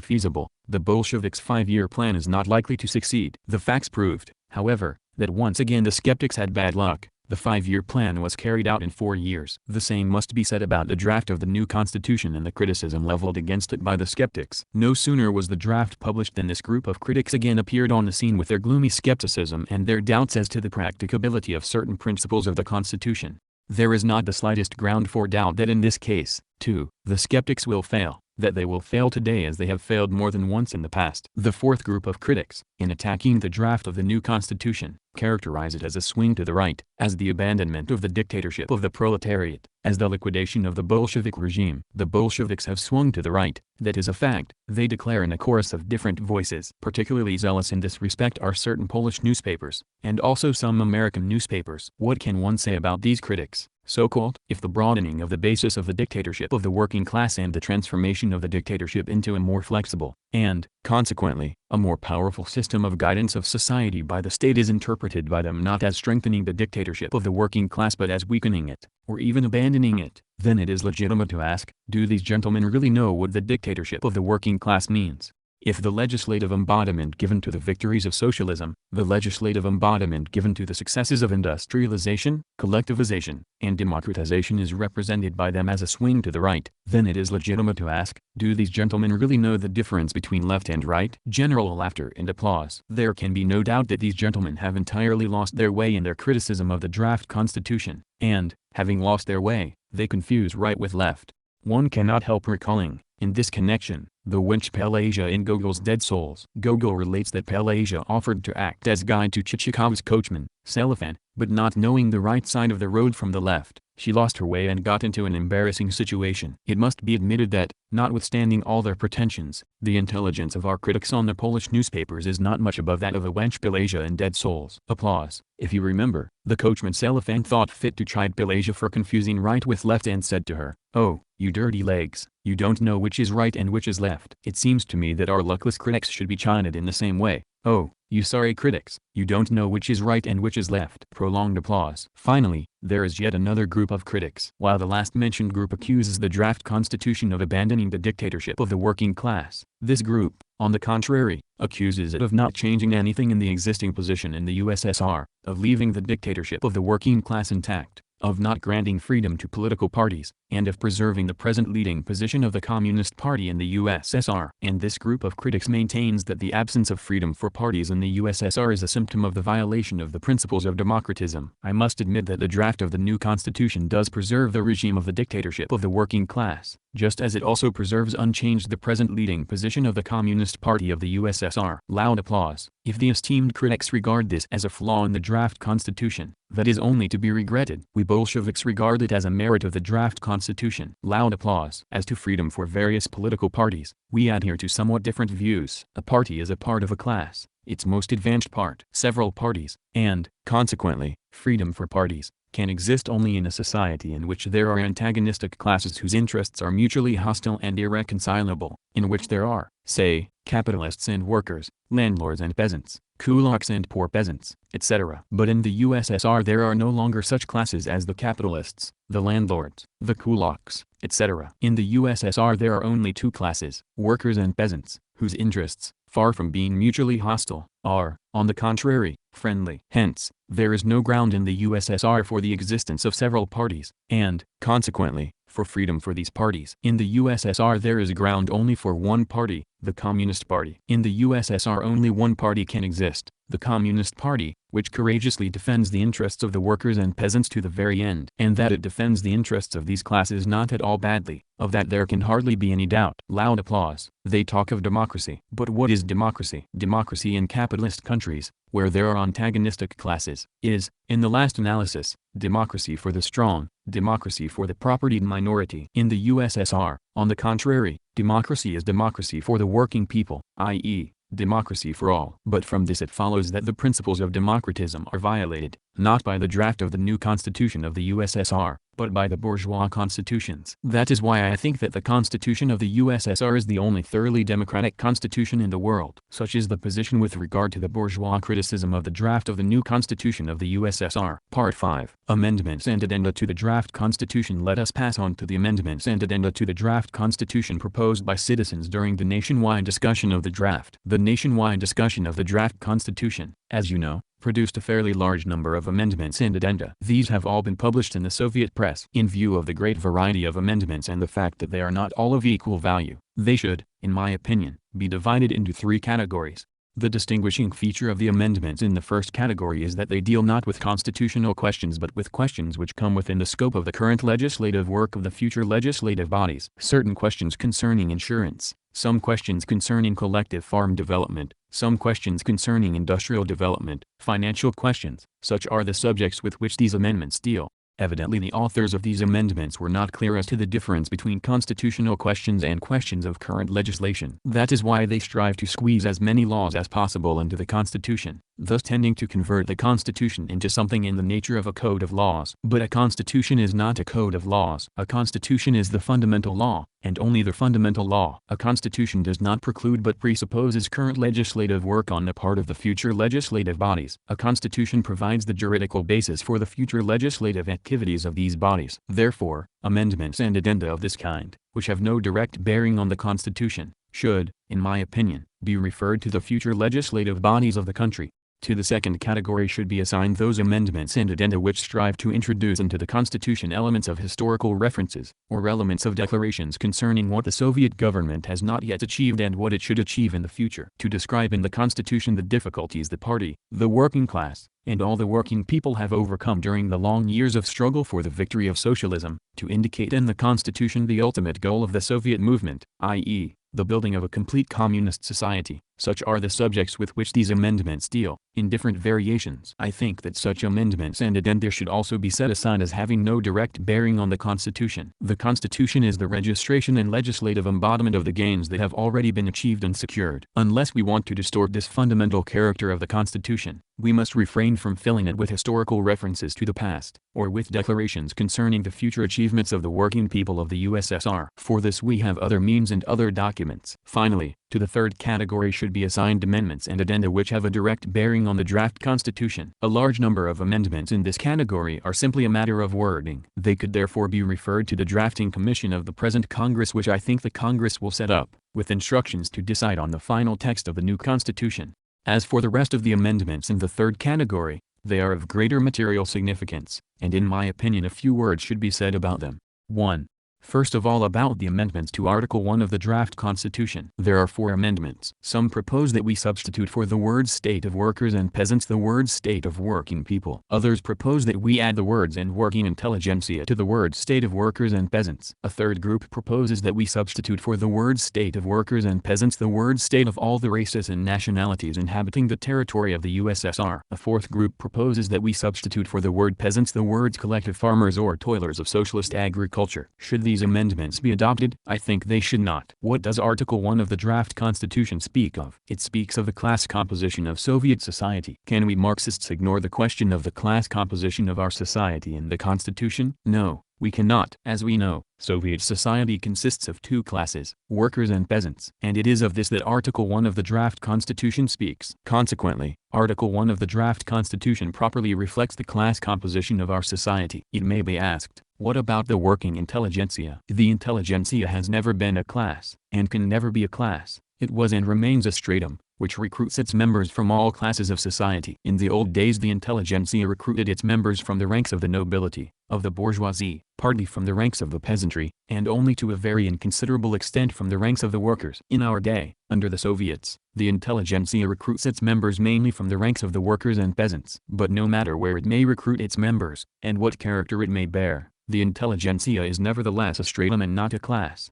feasible. The Bolsheviks' 5-year plan is not likely to succeed. The facts proved, however, that once again the skeptics had bad luck. The 5-year plan was carried out in 4 years. The same must be said about the draft of the new constitution and the criticism leveled against it by the skeptics. No sooner was the draft published than this group of critics again appeared on the scene with their gloomy skepticism and their doubts as to the practicability of certain principles of the constitution. There is not the slightest ground for doubt that in this case, too, the skeptics will fail, that they will fail today as they have failed more than once in the past. The fourth group of critics, in attacking the draft of the new constitution, characterize it as a swing to the right, as the abandonment of the dictatorship of the proletariat, as the liquidation of the Bolshevik regime. The Bolsheviks have swung to the right, that is a fact, they declare in a chorus of different voices. Particularly zealous in this respect are certain Polish newspapers, and also some American newspapers. What can one say about these critics? So-called, if the broadening of the basis of the dictatorship of the working class and the transformation of the dictatorship into a more flexible, and, consequently, a more powerful system of guidance of society by the state is interpreted by them not as strengthening the dictatorship of the working class but as weakening it, or even abandoning it, then it is legitimate to ask, do these gentlemen really know what the dictatorship of the working class means? If the legislative embodiment given to the victories of socialism, the legislative embodiment given to the successes of industrialization, collectivization, and democratization is represented by them as a swing to the right, then it is legitimate to ask, do these gentlemen really know the difference between left and right? General laughter and applause. There can be no doubt that these gentlemen have entirely lost their way in their criticism of the draft constitution, and, having lost their way, they confuse right with left. One cannot help recalling, in this connection, The wench Pelagea in Gogol's Dead Souls. Gogol relates that Pelagea offered to act as guide to Chichikov's coachman, Selifan, but not knowing the right side of the road from the left, she lost her way and got into an embarrassing situation. It must be admitted that, notwithstanding all their pretensions, the intelligence of our critics on the Polish newspapers is not much above that of a wench Pelagea in Dead Souls. Applause. If you remember, the coachman Selifan thought fit to chide Pelagea for confusing right with left and said to her, "Oh, you dirty legs, you don't know which is right and which is left." It seems to me that our luckless critics should be chided in the same way. "Oh, you sorry critics, you don't know which is right and which is left." Prolonged applause. Finally, there is yet another group of critics. While the last mentioned group accuses the draft constitution of abandoning the dictatorship of the working class, this group, on the contrary, accuses it of not changing anything in the existing position in the USSR, of leaving the dictatorship of the working class intact, of not granting freedom to political parties, and of preserving the present leading position of the Communist Party in the USSR. And this group of critics maintains that the absence of freedom for parties in the USSR is a symptom of the violation of the principles of democratism. I must admit that the draft of the new constitution does preserve the regime of the dictatorship of the working class, just as it also preserves unchanged the present leading position of the Communist Party of the USSR. Loud applause. If the esteemed critics regard this as a flaw in the draft constitution, that is only to be regretted. We Bolsheviks regard it as a merit of the draft constitution. Loud applause. As to freedom for various political parties, we adhere to somewhat different views. A party is a part of a class, its most advanced part. Several parties, and, consequently, freedom for parties, can exist only in a society in which there are antagonistic classes whose interests are mutually hostile and irreconcilable, in which there are, say, capitalists and workers, landlords and peasants, kulaks and poor peasants, etc. But in the USSR there are no longer such classes as the capitalists, the landlords, the kulaks, etc. In the USSR there are only two classes, workers and peasants, whose interests, far from being mutually hostile, are, on the contrary, friendly. Hence, there is no ground in the USSR for the existence of several parties, and, consequently, for freedom for these parties. In the USSR there is ground only for one party, the Communist Party. In the USSR only one party can exist, the Communist Party, which courageously defends the interests of the workers and peasants to the very end. And that it defends the interests of these classes not at all badly, of that there can hardly be any doubt. Loud applause. They talk of democracy. But what is democracy? Democracy in capitalist countries, where there are antagonistic classes, is, in the last analysis, democracy for the strong, democracy for the propertied minority. In the USSR, on the contrary, democracy is democracy for the working people, i.e., democracy for all. But from this it follows that the principles of democratism are violated, not by the draft of the new constitution of the USSR, but by the bourgeois constitutions. That is why I think that the constitution of the USSR is the only thoroughly democratic constitution in the world. Such is the position with regard to the bourgeois criticism of the draft of the new constitution of the USSR. Part 5. Amendments and addenda to the draft constitution. Let us pass on to the amendments and addenda to the draft constitution proposed by citizens during the nationwide discussion of the draft. The nationwide discussion of the draft constitution, as you know, produced a fairly large number of amendments and addenda. These have all been published in the Soviet press. In view of the great variety of amendments and the fact that they are not all of equal value, they should, in my opinion, be divided into three categories. The distinguishing feature of the amendments in the first category is that they deal not with constitutional questions but with questions which come within the scope of the current legislative work of the future legislative bodies. Certain questions concerning insurance, some questions concerning collective farm development, some questions concerning industrial development, financial questions, such are the subjects with which these amendments deal. Evidently the authors of these amendments were not clear as to the difference between constitutional questions and questions of current legislation. That is why they strive to squeeze as many laws as possible into the Constitution, thus tending to convert the Constitution into something in the nature of a code of laws. But a Constitution is not a code of laws. A Constitution is the fundamental law, and only the fundamental law. A Constitution does not preclude but presupposes current legislative work on the part of the future legislative bodies. A Constitution provides the juridical basis for the future legislative activities of these bodies. Therefore, amendments and addenda of this kind, which have no direct bearing on the Constitution, should, in my opinion, be referred to the future legislative bodies of the country. To the second category should be assigned those amendments and addenda which strive to introduce into the Constitution elements of historical references, or elements of declarations concerning what the Soviet government has not yet achieved and what it should achieve in the future. To describe in the Constitution the difficulties the party, the working class, and all the working people have overcome during the long years of struggle for the victory of socialism, to indicate in the Constitution the ultimate goal of the Soviet movement, i.e., the building of a complete communist society. Such are the subjects with which these amendments deal, in different variations. I think that such amendments and addenda should also be set aside as having no direct bearing on the Constitution. The Constitution is the registration and legislative embodiment of the gains that have already been achieved and secured. Unless we want to distort this fundamental character of the Constitution, we must refrain from filling it with historical references to the past, or with declarations concerning the future achievements of the working people of the USSR. For this we have other means and other documents. Finally, to the third category should be assigned amendments and addenda which have a direct bearing on the draft Constitution. A large number of amendments in this category are simply a matter of wording. They could therefore be referred to the drafting commission of the present Congress, which I think the Congress will set up, with instructions to decide on the final text of the new Constitution. As for the rest of the amendments in the third category, they are of greater material significance, and in my opinion a few words should be said about them. 1. First of all, about the amendments to Article 1 of the draft Constitution. There are 4 amendments. Some propose that we substitute for the words state of workers and peasants the words state of working people. Others propose that we add the words and working intelligentsia to the words state of workers and peasants. A third group proposes that we substitute for the words state of workers and peasants the words state of all the races and nationalities inhabiting the territory of the USSR. A fourth group proposes that we substitute for the word peasants the words collective farmers or toilers of socialist agriculture. Should these amendments be adopted? I think they should not. What does Article 1 of the draft Constitution speak of? It speaks of the class composition of Soviet society. Can we Marxists ignore the question of the class composition of our society in the Constitution? No, we cannot. As we know, Soviet society consists of 2 classes, workers and peasants. And it is of this that Article 1 of the draft Constitution speaks. Consequently, Article 1 of the draft Constitution properly reflects the class composition of our society. It may be asked, what about the working intelligentsia? The intelligentsia has never been a class, and can never be a class. It was and remains a stratum, which recruits its members from all classes of society. In the old days the intelligentsia recruited its members from the ranks of the nobility, of the bourgeoisie, partly from the ranks of the peasantry, and only to a very inconsiderable extent from the ranks of the workers. In our day, under the Soviets, the intelligentsia recruits its members mainly from the ranks of the workers and peasants. But no matter where it may recruit its members, and what character it may bear, the intelligentsia is nevertheless a stratum and not a class.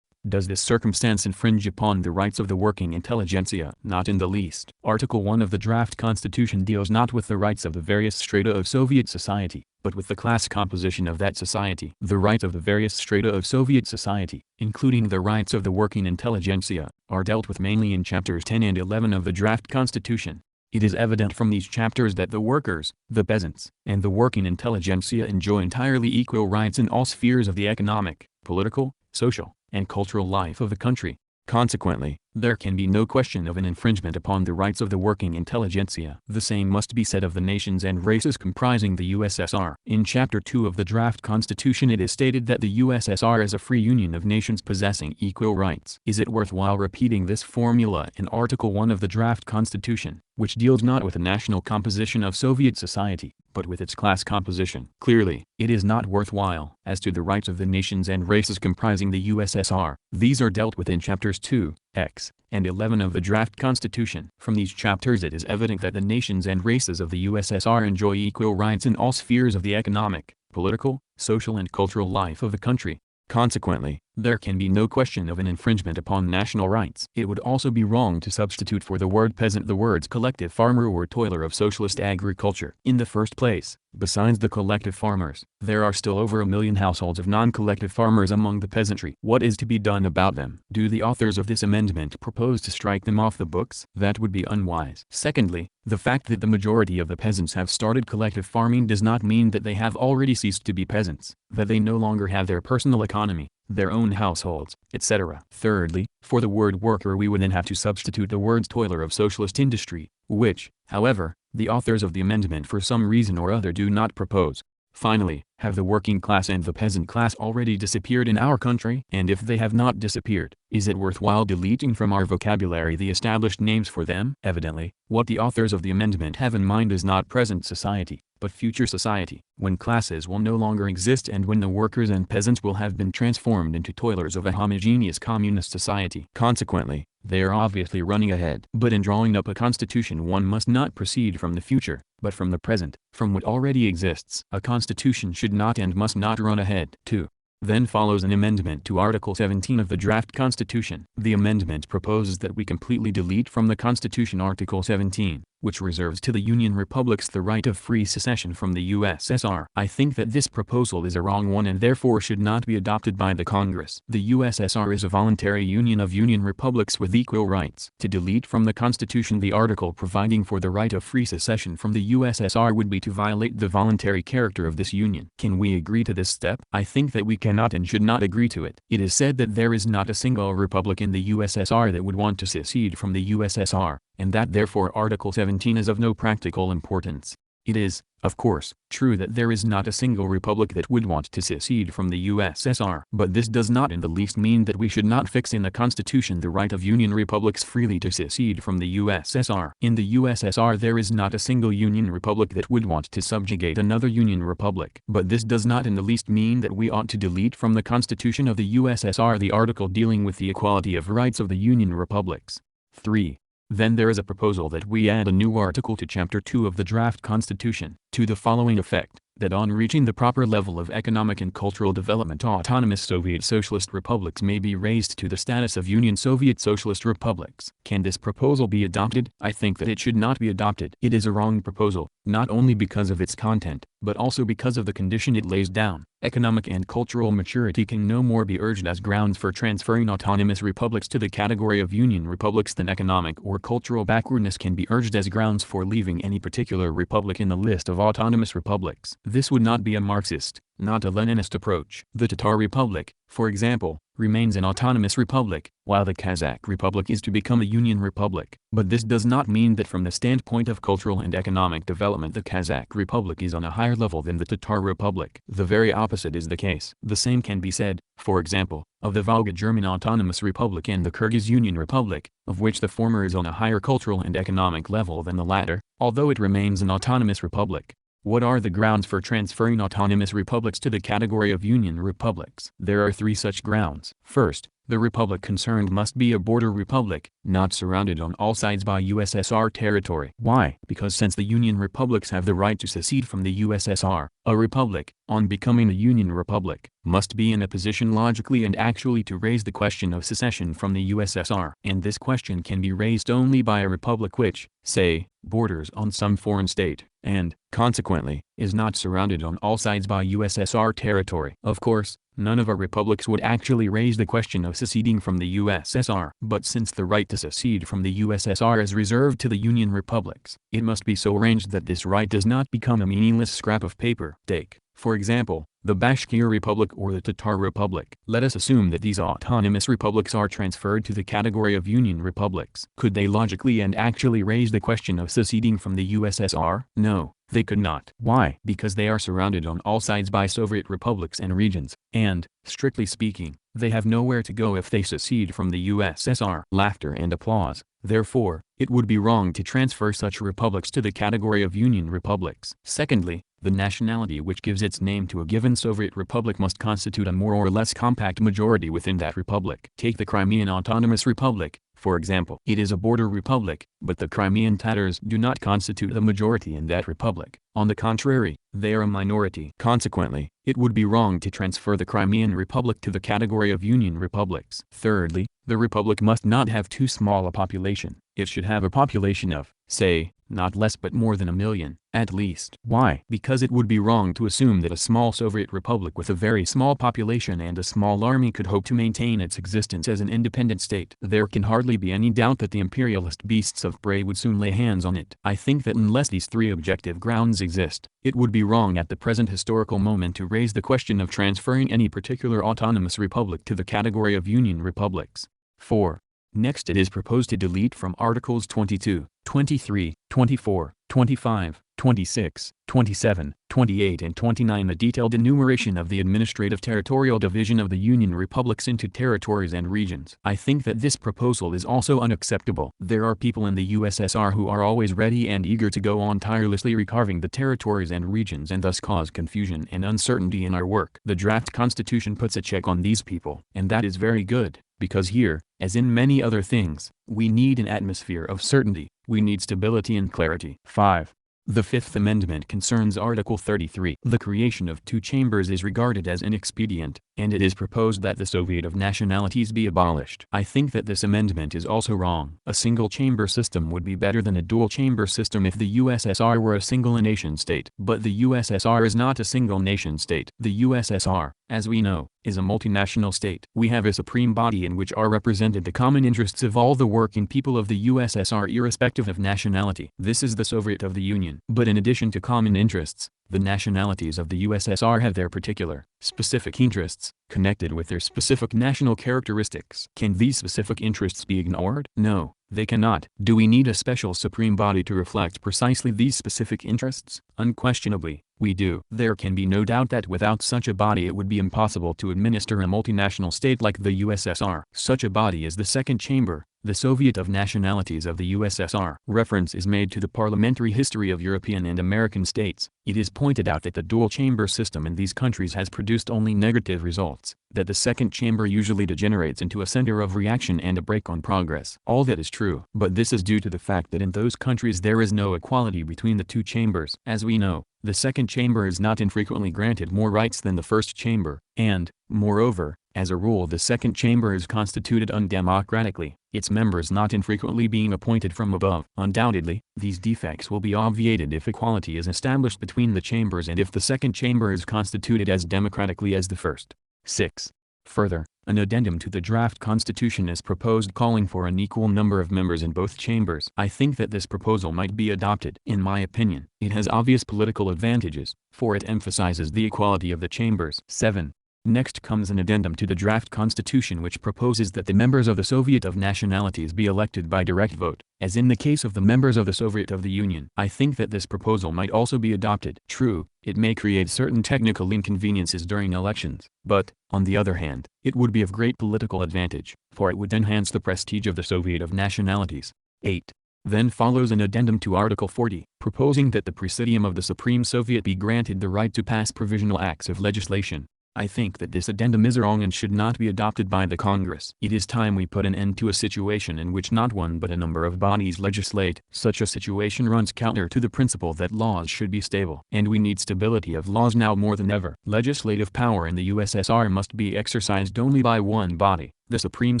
Does this circumstance infringe upon the rights of the working intelligentsia? Not in the least. Article 1 of the draft Constitution deals not with the rights of the various strata of Soviet society, but with the class composition of that society. The rights of the various strata of Soviet society, including the rights of the working intelligentsia, are dealt with mainly in chapters 10 and 11 of the draft Constitution. It is evident from these chapters that the workers, the peasants, and the working intelligentsia enjoy entirely equal rights in all spheres of the economic, political, social, and cultural life of the country. Consequently, there can be no question of an infringement upon the rights of the working intelligentsia. The same must be said of the nations and races comprising the USSR. In Chapter 2 of the draft Constitution it is stated that the USSR is a free union of nations possessing equal rights. Is it worthwhile repeating this formula in Article 1 of the draft Constitution, which deals not with the national composition of Soviet society, but with its class composition? Clearly, it is not worthwhile. As to the rights of the nations and races comprising the USSR, these are dealt with in Chapters 2, X, and 11 of the draft Constitution. From these chapters it is evident that the nations and races of the USSR enjoy equal rights in all spheres of the economic, political, social and cultural life of the country. Consequently, there can be no question of an infringement upon national rights. It would also be wrong to substitute for the word peasant the words collective farmer or toiler of socialist agriculture. In the first place, besides the collective farmers, there are still over 1 million households of non-collective farmers among the peasantry. What is to be done about them? Do the authors of this amendment propose to strike them off the books? That would be unwise. Secondly, the fact that the majority of the peasants have started collective farming does not mean that they have already ceased to be peasants, that they no longer have their personal economy, their own households, etc. Thirdly, for the word worker we would then have to substitute the words toiler of socialist industry, which, however, the authors of the amendment for some reason or other do not propose. Finally, have the working class and the peasant class already disappeared in our country? And if they have not disappeared, is it worthwhile deleting from our vocabulary the established names for them? Evidently, what the authors of the amendment have in mind is not present society, but future society, when classes will no longer exist and when the workers and peasants will have been transformed into toilers of a homogeneous communist society. Consequently, they are obviously running ahead. But in drawing up a constitution one must not proceed from the future, but from the present, from what already exists. A constitution should not and must not run ahead. 2. Then follows an amendment to Article 17 of the draft Constitution. The amendment proposes that we completely delete from the Constitution Article 17, which reserves to the Union Republics the right of free secession from the USSR. I think that this proposal is a wrong one and therefore should not be adopted by the Congress. The USSR is a voluntary union of Union Republics with equal rights. To delete from the Constitution the article providing for the right of free secession from the USSR would be to violate the voluntary character of this union. Can we agree to this step? I think that we cannot and should not agree to it. It is said that there is not a single republic in the USSR that would want to secede from the USSR, and that therefore Article 17 is of no practical importance. It is, of course, true that there is not a single republic that would want to secede from the USSR. But this does not in the least mean that we should not fix in the Constitution the right of Union republics freely to secede from the USSR. In the USSR there is not a single Union republic that would want to subjugate another Union republic. But this does not in the least mean that we ought to delete from the Constitution of the USSR the article dealing with the equality of rights of the Union republics. 3. Then there is a proposal that we add a new article to Chapter 2 of the draft Constitution, to the following effect, that on reaching the proper level of economic and cultural development autonomous Soviet Socialist republics may be raised to the status of Union Soviet Socialist republics. Can this proposal be adopted? I think that it should not be adopted. It is a wrong proposal, not only because of its content, but also because of the condition it lays down. Economic and cultural maturity can no more be urged as grounds for transferring autonomous republics to the category of Union republics than economic or cultural backwardness can be urged as grounds for leaving any particular republic in the list of autonomous republics. This would not be a Marxist, not a Leninist approach. The Tatar Republic, for example, remains an autonomous republic, while the Kazakh Republic is to become a Union republic. But this does not mean that from the standpoint of cultural and economic development the Kazakh Republic is on a higher level than the Tatar Republic. The very opposite is the case. The same can be said, for example, of the Volga German Autonomous Republic and the Kyrgyz Union Republic, of which the former is on a higher cultural and economic level than the latter, although it remains an autonomous republic. What are the grounds for transferring autonomous republics to the category of Union republics? There are 3 such grounds. First, the republic concerned must be a border republic, not surrounded on all sides by USSR territory. Why? Because since the Union republics have the right to secede from the USSR, a republic, on becoming a Union republic, must be in a position logically and actually to raise the question of secession from the USSR. And this question can be raised only by a republic which, say, borders on some foreign state, and, consequently, is not surrounded on all sides by USSR territory. Of course, none of our republics would actually raise the question of seceding from the USSR. But since the right to secede from the USSR is reserved to the Union republics, it must be so arranged that this right does not become a meaningless scrap of paper. Take, for example, the Bashkir Republic or the Tatar Republic. Let us assume that these autonomous republics are transferred to the category of Union republics. Could they logically and actually raise the question of seceding from the USSR? No, they could not. Why? Because they are surrounded on all sides by Soviet republics and regions, and, strictly speaking, they have nowhere to go if they secede from the USSR. Laughter and applause. Therefore, it would be wrong to transfer such republics to the category of Union republics. Secondly, the nationality which gives its name to a given Soviet republic must constitute a more or less compact majority within that republic. Take the Crimean Autonomous Republic, for example. It is a border republic, but the Crimean Tatars do not constitute the majority in that republic. On the contrary, they are a minority. Consequently, it would be wrong to transfer the Crimean Republic to the category of Union republics. Thirdly, the republic must not have too small a population. It should have a population of, say, not less but more than 1 million, at least. Why? Because it would be wrong to assume that a small Soviet republic with a very small population and a small army could hope to maintain its existence as an independent state. There can hardly be any doubt that the imperialist beasts of prey would soon lay hands on it. I think that unless these 3 objective grounds exist, it would be wrong at the present historical moment to raise the question of transferring any particular autonomous republic to the category of Union republics. 4. Next it is proposed to delete from Articles 22, 23, 24, 25, 26, 27, 28 and 29 the detailed enumeration of the administrative territorial division of the Union republics into territories and regions. I think that this proposal is also unacceptable. There are people in the USSR who are always ready and eager to go on tirelessly recarving the territories and regions and thus cause confusion and uncertainty in our work. The draft constitution puts a check on these people, and that is very good, because here, as in many other things, we need an atmosphere of certainty. We need stability and clarity. 5. The Fifth Amendment concerns Article 33. The creation of 2 chambers is regarded as inexpedient, and it is proposed that the Soviet of nationalities be abolished. I think that this amendment is also wrong. A single-chamber system would be better than a dual-chamber system if the USSR were a single-nation state. But the USSR is not a single-nation state. The USSR, as we know, is a multinational state. We have a supreme body in which are represented the common interests of all the working people of the USSR irrespective of nationality. This is the Soviet of the Union. But in addition to common interests, the nationalities of the USSR have their particular, specific interests, connected with their specific national characteristics. Can these specific interests be ignored? No, they cannot. Do we need a special supreme body to reflect precisely these specific interests? Unquestionably, we do. There can be no doubt that without such a body it would be impossible to administer a multinational state like the USSR. Such a body is the second chamber, the Soviet of nationalities of the USSR. Reference is made to the parliamentary history of European and American states. It is pointed out that the dual-chamber system in these countries has produced only negative results, that the second chamber usually degenerates into a center of reaction and a brake on progress. All that is true. But this is due to the fact that in those countries there is no equality between the two chambers. As we know, the second chamber is not infrequently granted more rights than the first chamber, and, moreover, as a rule the second chamber is constituted undemocratically, its members not infrequently being appointed from above. Undoubtedly, these defects will be obviated if equality is established between the chambers and if the second chamber is constituted as democratically as the first. 6. Further, an addendum to the draft constitution is proposed calling for an equal number of members in both chambers. I think that this proposal might be adopted. In my opinion, it has obvious political advantages, for it emphasizes the equality of the chambers. 7. Next comes an addendum to the draft constitution which proposes that the members of the Soviet of nationalities be elected by direct vote, as in the case of the members of the Soviet of the Union. I think that this proposal might also be adopted. True, it may create certain technical inconveniences during elections, but, on the other hand, it would be of great political advantage, for it would enhance the prestige of the Soviet of nationalities. 8. Then follows an addendum to Article 40, proposing that the Presidium of the Supreme Soviet be granted the right to pass provisional acts of legislation. I think that this addendum is wrong and should not be adopted by the Congress. It is time we put an end to a situation in which not one but a number of bodies legislate. Such a situation runs counter to the principle that laws should be stable. And we need stability of laws now more than ever. Legislative power in the USSR must be exercised only by one body, the Supreme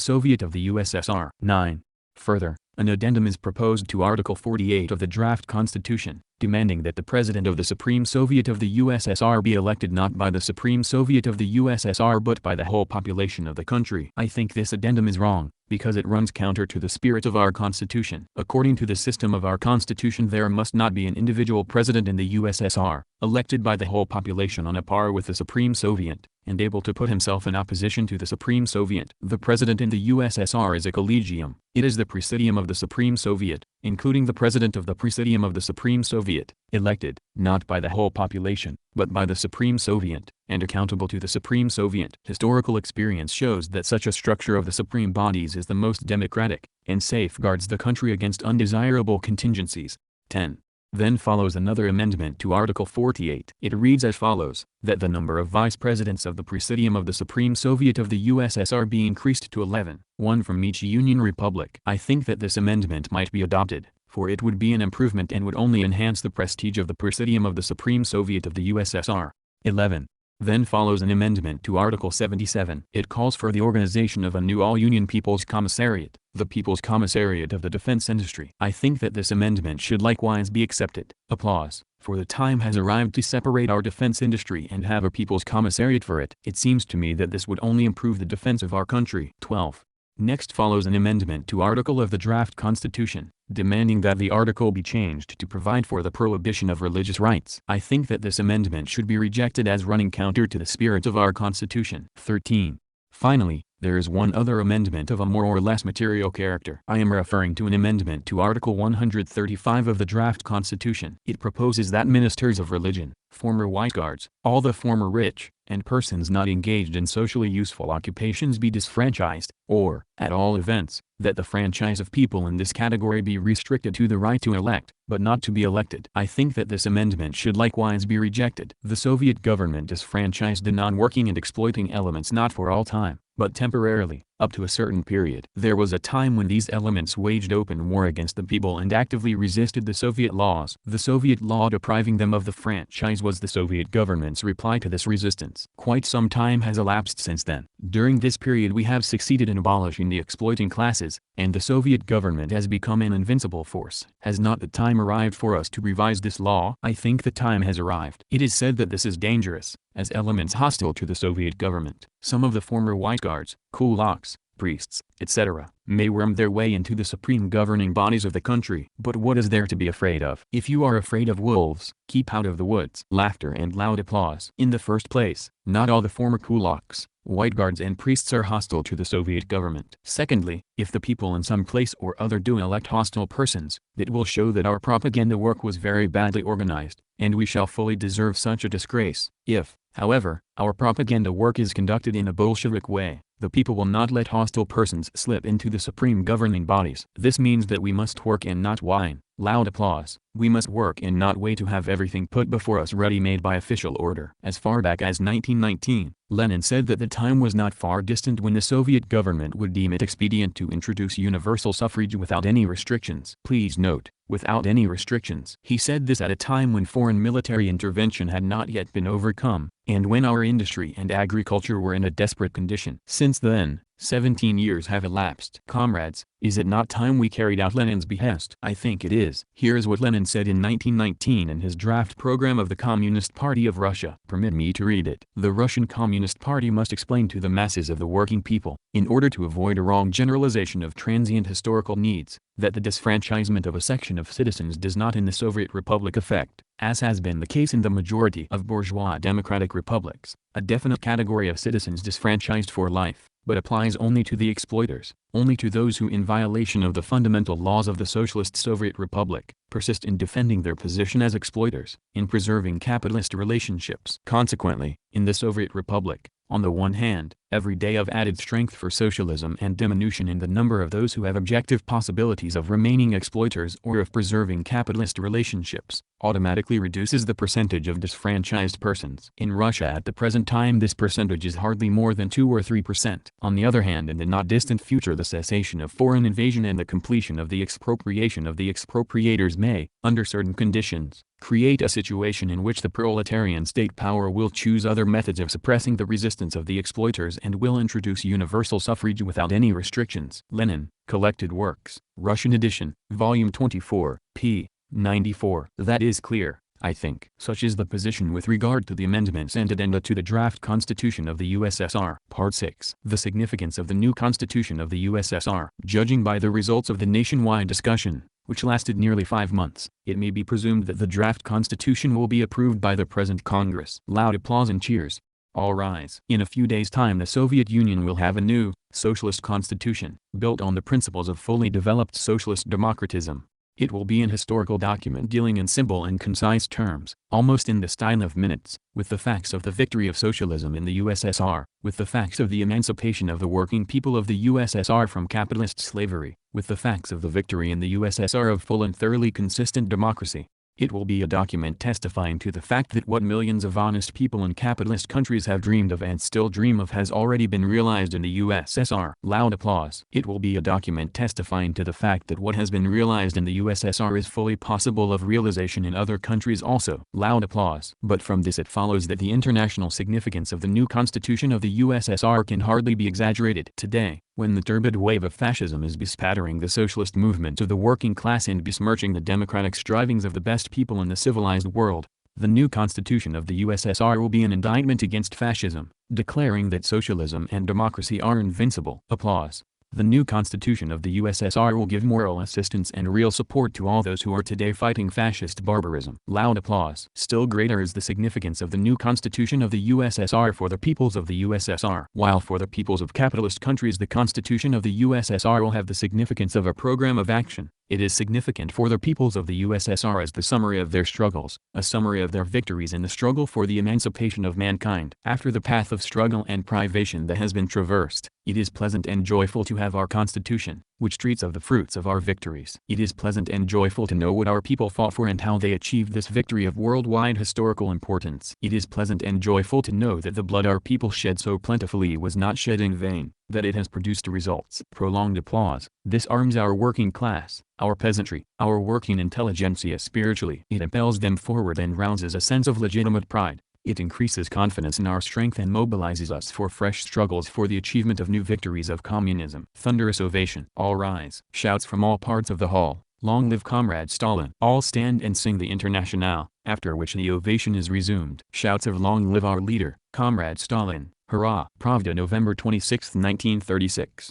Soviet of the USSR. 9. Further, an addendum is proposed to Article 48 of the draft constitution, demanding that the President of the Supreme Soviet of the USSR be elected not by the Supreme Soviet of the USSR but by the whole population of the country. I think this addendum is wrong, because it runs counter to the spirit of our constitution. According to the system of our constitution there must not be an individual president in the USSR, elected by the whole population on a par with the Supreme Soviet, and able to put himself in opposition to the Supreme Soviet. The president in the USSR is a collegium. It is the Presidium of the Supreme Soviet, including the president of the Presidium of the Supreme Soviet, elected, not by the whole population, but by the Supreme Soviet, and accountable to the Supreme Soviet. Historical experience shows that such a structure of the supreme bodies is the most democratic, and safeguards the country against undesirable contingencies. 10. Then follows another amendment to Article 48. It reads as follows, that the number of vice presidents of the Presidium of the Supreme Soviet of the USSR be increased to 11, one from each Union Republic. I think that this amendment might be adopted, for it would be an improvement and would only enhance the prestige of the Presidium of the Supreme Soviet of the USSR. 11. Then follows an amendment to Article 77. It calls for the organization of a new all-Union People's Commissariat, the People's Commissariat of the Defense Industry. I think that this amendment should likewise be accepted. Applause, for the time has arrived to separate our defense industry and have a People's Commissariat for it. It seems to me that this would only improve the defense of our country. 12. Next follows an amendment to Article of the Draft Constitution, demanding that the article be changed to provide for the prohibition of religious rights. I think that this amendment should be rejected as running counter to the spirit of our Constitution. 13. Finally, there is one other amendment of a more or less material character. I am referring to an amendment to Article 135 of the Draft Constitution. It proposes that ministers of religion, former white guards, all the former rich, and persons not engaged in socially useful occupations be disfranchised, or, at all events, that the franchise of people in this category be restricted to the right to elect, but not to be elected. I think that this amendment should likewise be rejected. The Soviet government disfranchised the non-working and exploiting elements not for all time, but temporarily, Up to a certain period. There was a time when these elements waged open war against the people and actively resisted the Soviet laws. The Soviet law depriving them of the franchise was the Soviet government's reply to this resistance. Quite some time has elapsed since then. During this period we have succeeded in abolishing the exploiting classes, and the Soviet government has become an invincible force. Has not the time arrived for us to revise this law? I think the time has arrived. It is said that this is dangerous, as elements hostile to the Soviet government, some of the former White Guards, kulaks, priests, etc., may worm their way into the supreme governing bodies of the country. But what is there to be afraid of? If you are afraid of wolves, keep out of the woods. Laughter and loud applause. In the first place, not all the former kulaks, White Guards and priests are hostile to the Soviet government. Secondly, if the people in some place or other do elect hostile persons, it will show that our propaganda work was very badly organized, and we shall fully deserve such a disgrace. If, however, our propaganda work is conducted in a Bolshevik way, the people will not let hostile persons slip into the supreme governing bodies. This means that we must work and not whine. Loud applause. We must work and not wait to have everything put before us ready-made by official order. As far back as 1919, Lenin said that the time was not far distant when the Soviet government would deem it expedient to introduce universal suffrage without any restrictions. Please note, without any restrictions. He said this at a time when foreign military intervention had not yet been overcome, and when our industry and agriculture were in a desperate condition. Since then, 17 years have elapsed. Comrades, is it not time we carried out Lenin's behest? I think it is. Here is what Lenin said in 1919 in his draft program of the Communist Party of Russia. Permit me to read it. The Russian Communist Party must explain to the masses of the working people, in order to avoid a wrong generalization of transient historical needs, that the disfranchisement of a section of citizens does not in the Soviet Republic affect, as has been the case in the majority of bourgeois democratic republics, a definite category of citizens disfranchised for life, but applies only to the exploiters, only to those who in violation of the fundamental laws of the Socialist Soviet Republic, persist in defending their position as exploiters, in preserving capitalist relationships. Consequently, in the Soviet Republic, on the one hand, every day of added strength for socialism and diminution in the number of those who have objective possibilities of remaining exploiters or of preserving capitalist relationships, automatically reduces the percentage of disfranchised persons. In Russia at the present time this percentage is hardly more than 2 or 3%. On the other hand, in the not distant future the cessation of foreign invasion and the completion of the expropriation of the expropriators may, under certain conditions, create a situation in which the proletarian state power will choose other methods of suppressing the resistance of the exploiters and will introduce universal suffrage without any restrictions. Lenin, Collected Works, Russian edition, Volume 24, p. 94. That is clear, I think. Such is the position with regard to the amendments and addenda to the draft Constitution of the USSR. Part 6. The significance of the new Constitution of the USSR. Judging by the results of the nationwide discussion, which lasted nearly 5 months, it may be presumed that the draft constitution will be approved by the present Congress. Loud applause and cheers. All rise. In a few days' time the Soviet Union will have a new, socialist constitution, built on the principles of fully developed socialist democratism. It will be an historical document dealing in simple and concise terms, almost in the style of minutes, with the facts of the victory of socialism in the USSR, with the facts of the emancipation of the working people of the USSR from capitalist slavery, with the facts of the victory in the USSR of full and thoroughly consistent democracy. It will be a document testifying to the fact that what millions of honest people in capitalist countries have dreamed of and still dream of has already been realized in the USSR. Loud applause. It will be a document testifying to the fact that what has been realized in the USSR is fully possible of realization in other countries also. Loud applause. But from this it follows that the international significance of the new constitution of the USSR can hardly be exaggerated. Today, when the turbid wave of fascism is bespattering the socialist movement of the working class and besmirching the democratic strivings of the best people in the civilized world, the new constitution of the USSR will be an indictment against fascism, declaring that socialism and democracy are invincible. Applause. The new constitution of the USSR will give moral assistance and real support to all those who are today fighting fascist barbarism. Loud applause. Still greater is the significance of the new constitution of the USSR for the peoples of the USSR. While for the peoples of capitalist countries the constitution of the USSR will have the significance of a program of action, it is significant for the peoples of the USSR as the summary of their struggles, a summary of their victories in the struggle for the emancipation of mankind. After the path of struggle and privation that has been traversed, it is pleasant and joyful to have our constitution, which treats of the fruits of our victories. It is pleasant and joyful to know what our people fought for and how they achieved this victory of worldwide historical importance. It is pleasant and joyful to know that the blood our people shed so plentifully was not shed in vain, that it has produced results. Prolonged applause. This arms our working class, our peasantry, our working intelligentsia spiritually. It impels them forward and rouses a sense of legitimate pride. It increases confidence in our strength and mobilizes us for fresh struggles for the achievement of new victories of communism. Thunderous ovation. All rise. Shouts from all parts of the hall. Long live Comrade Stalin. All stand and sing the Internationale, after which the ovation is resumed. Shouts of long live our leader, Comrade Stalin. Hurrah! Pravda, November 26, 1936.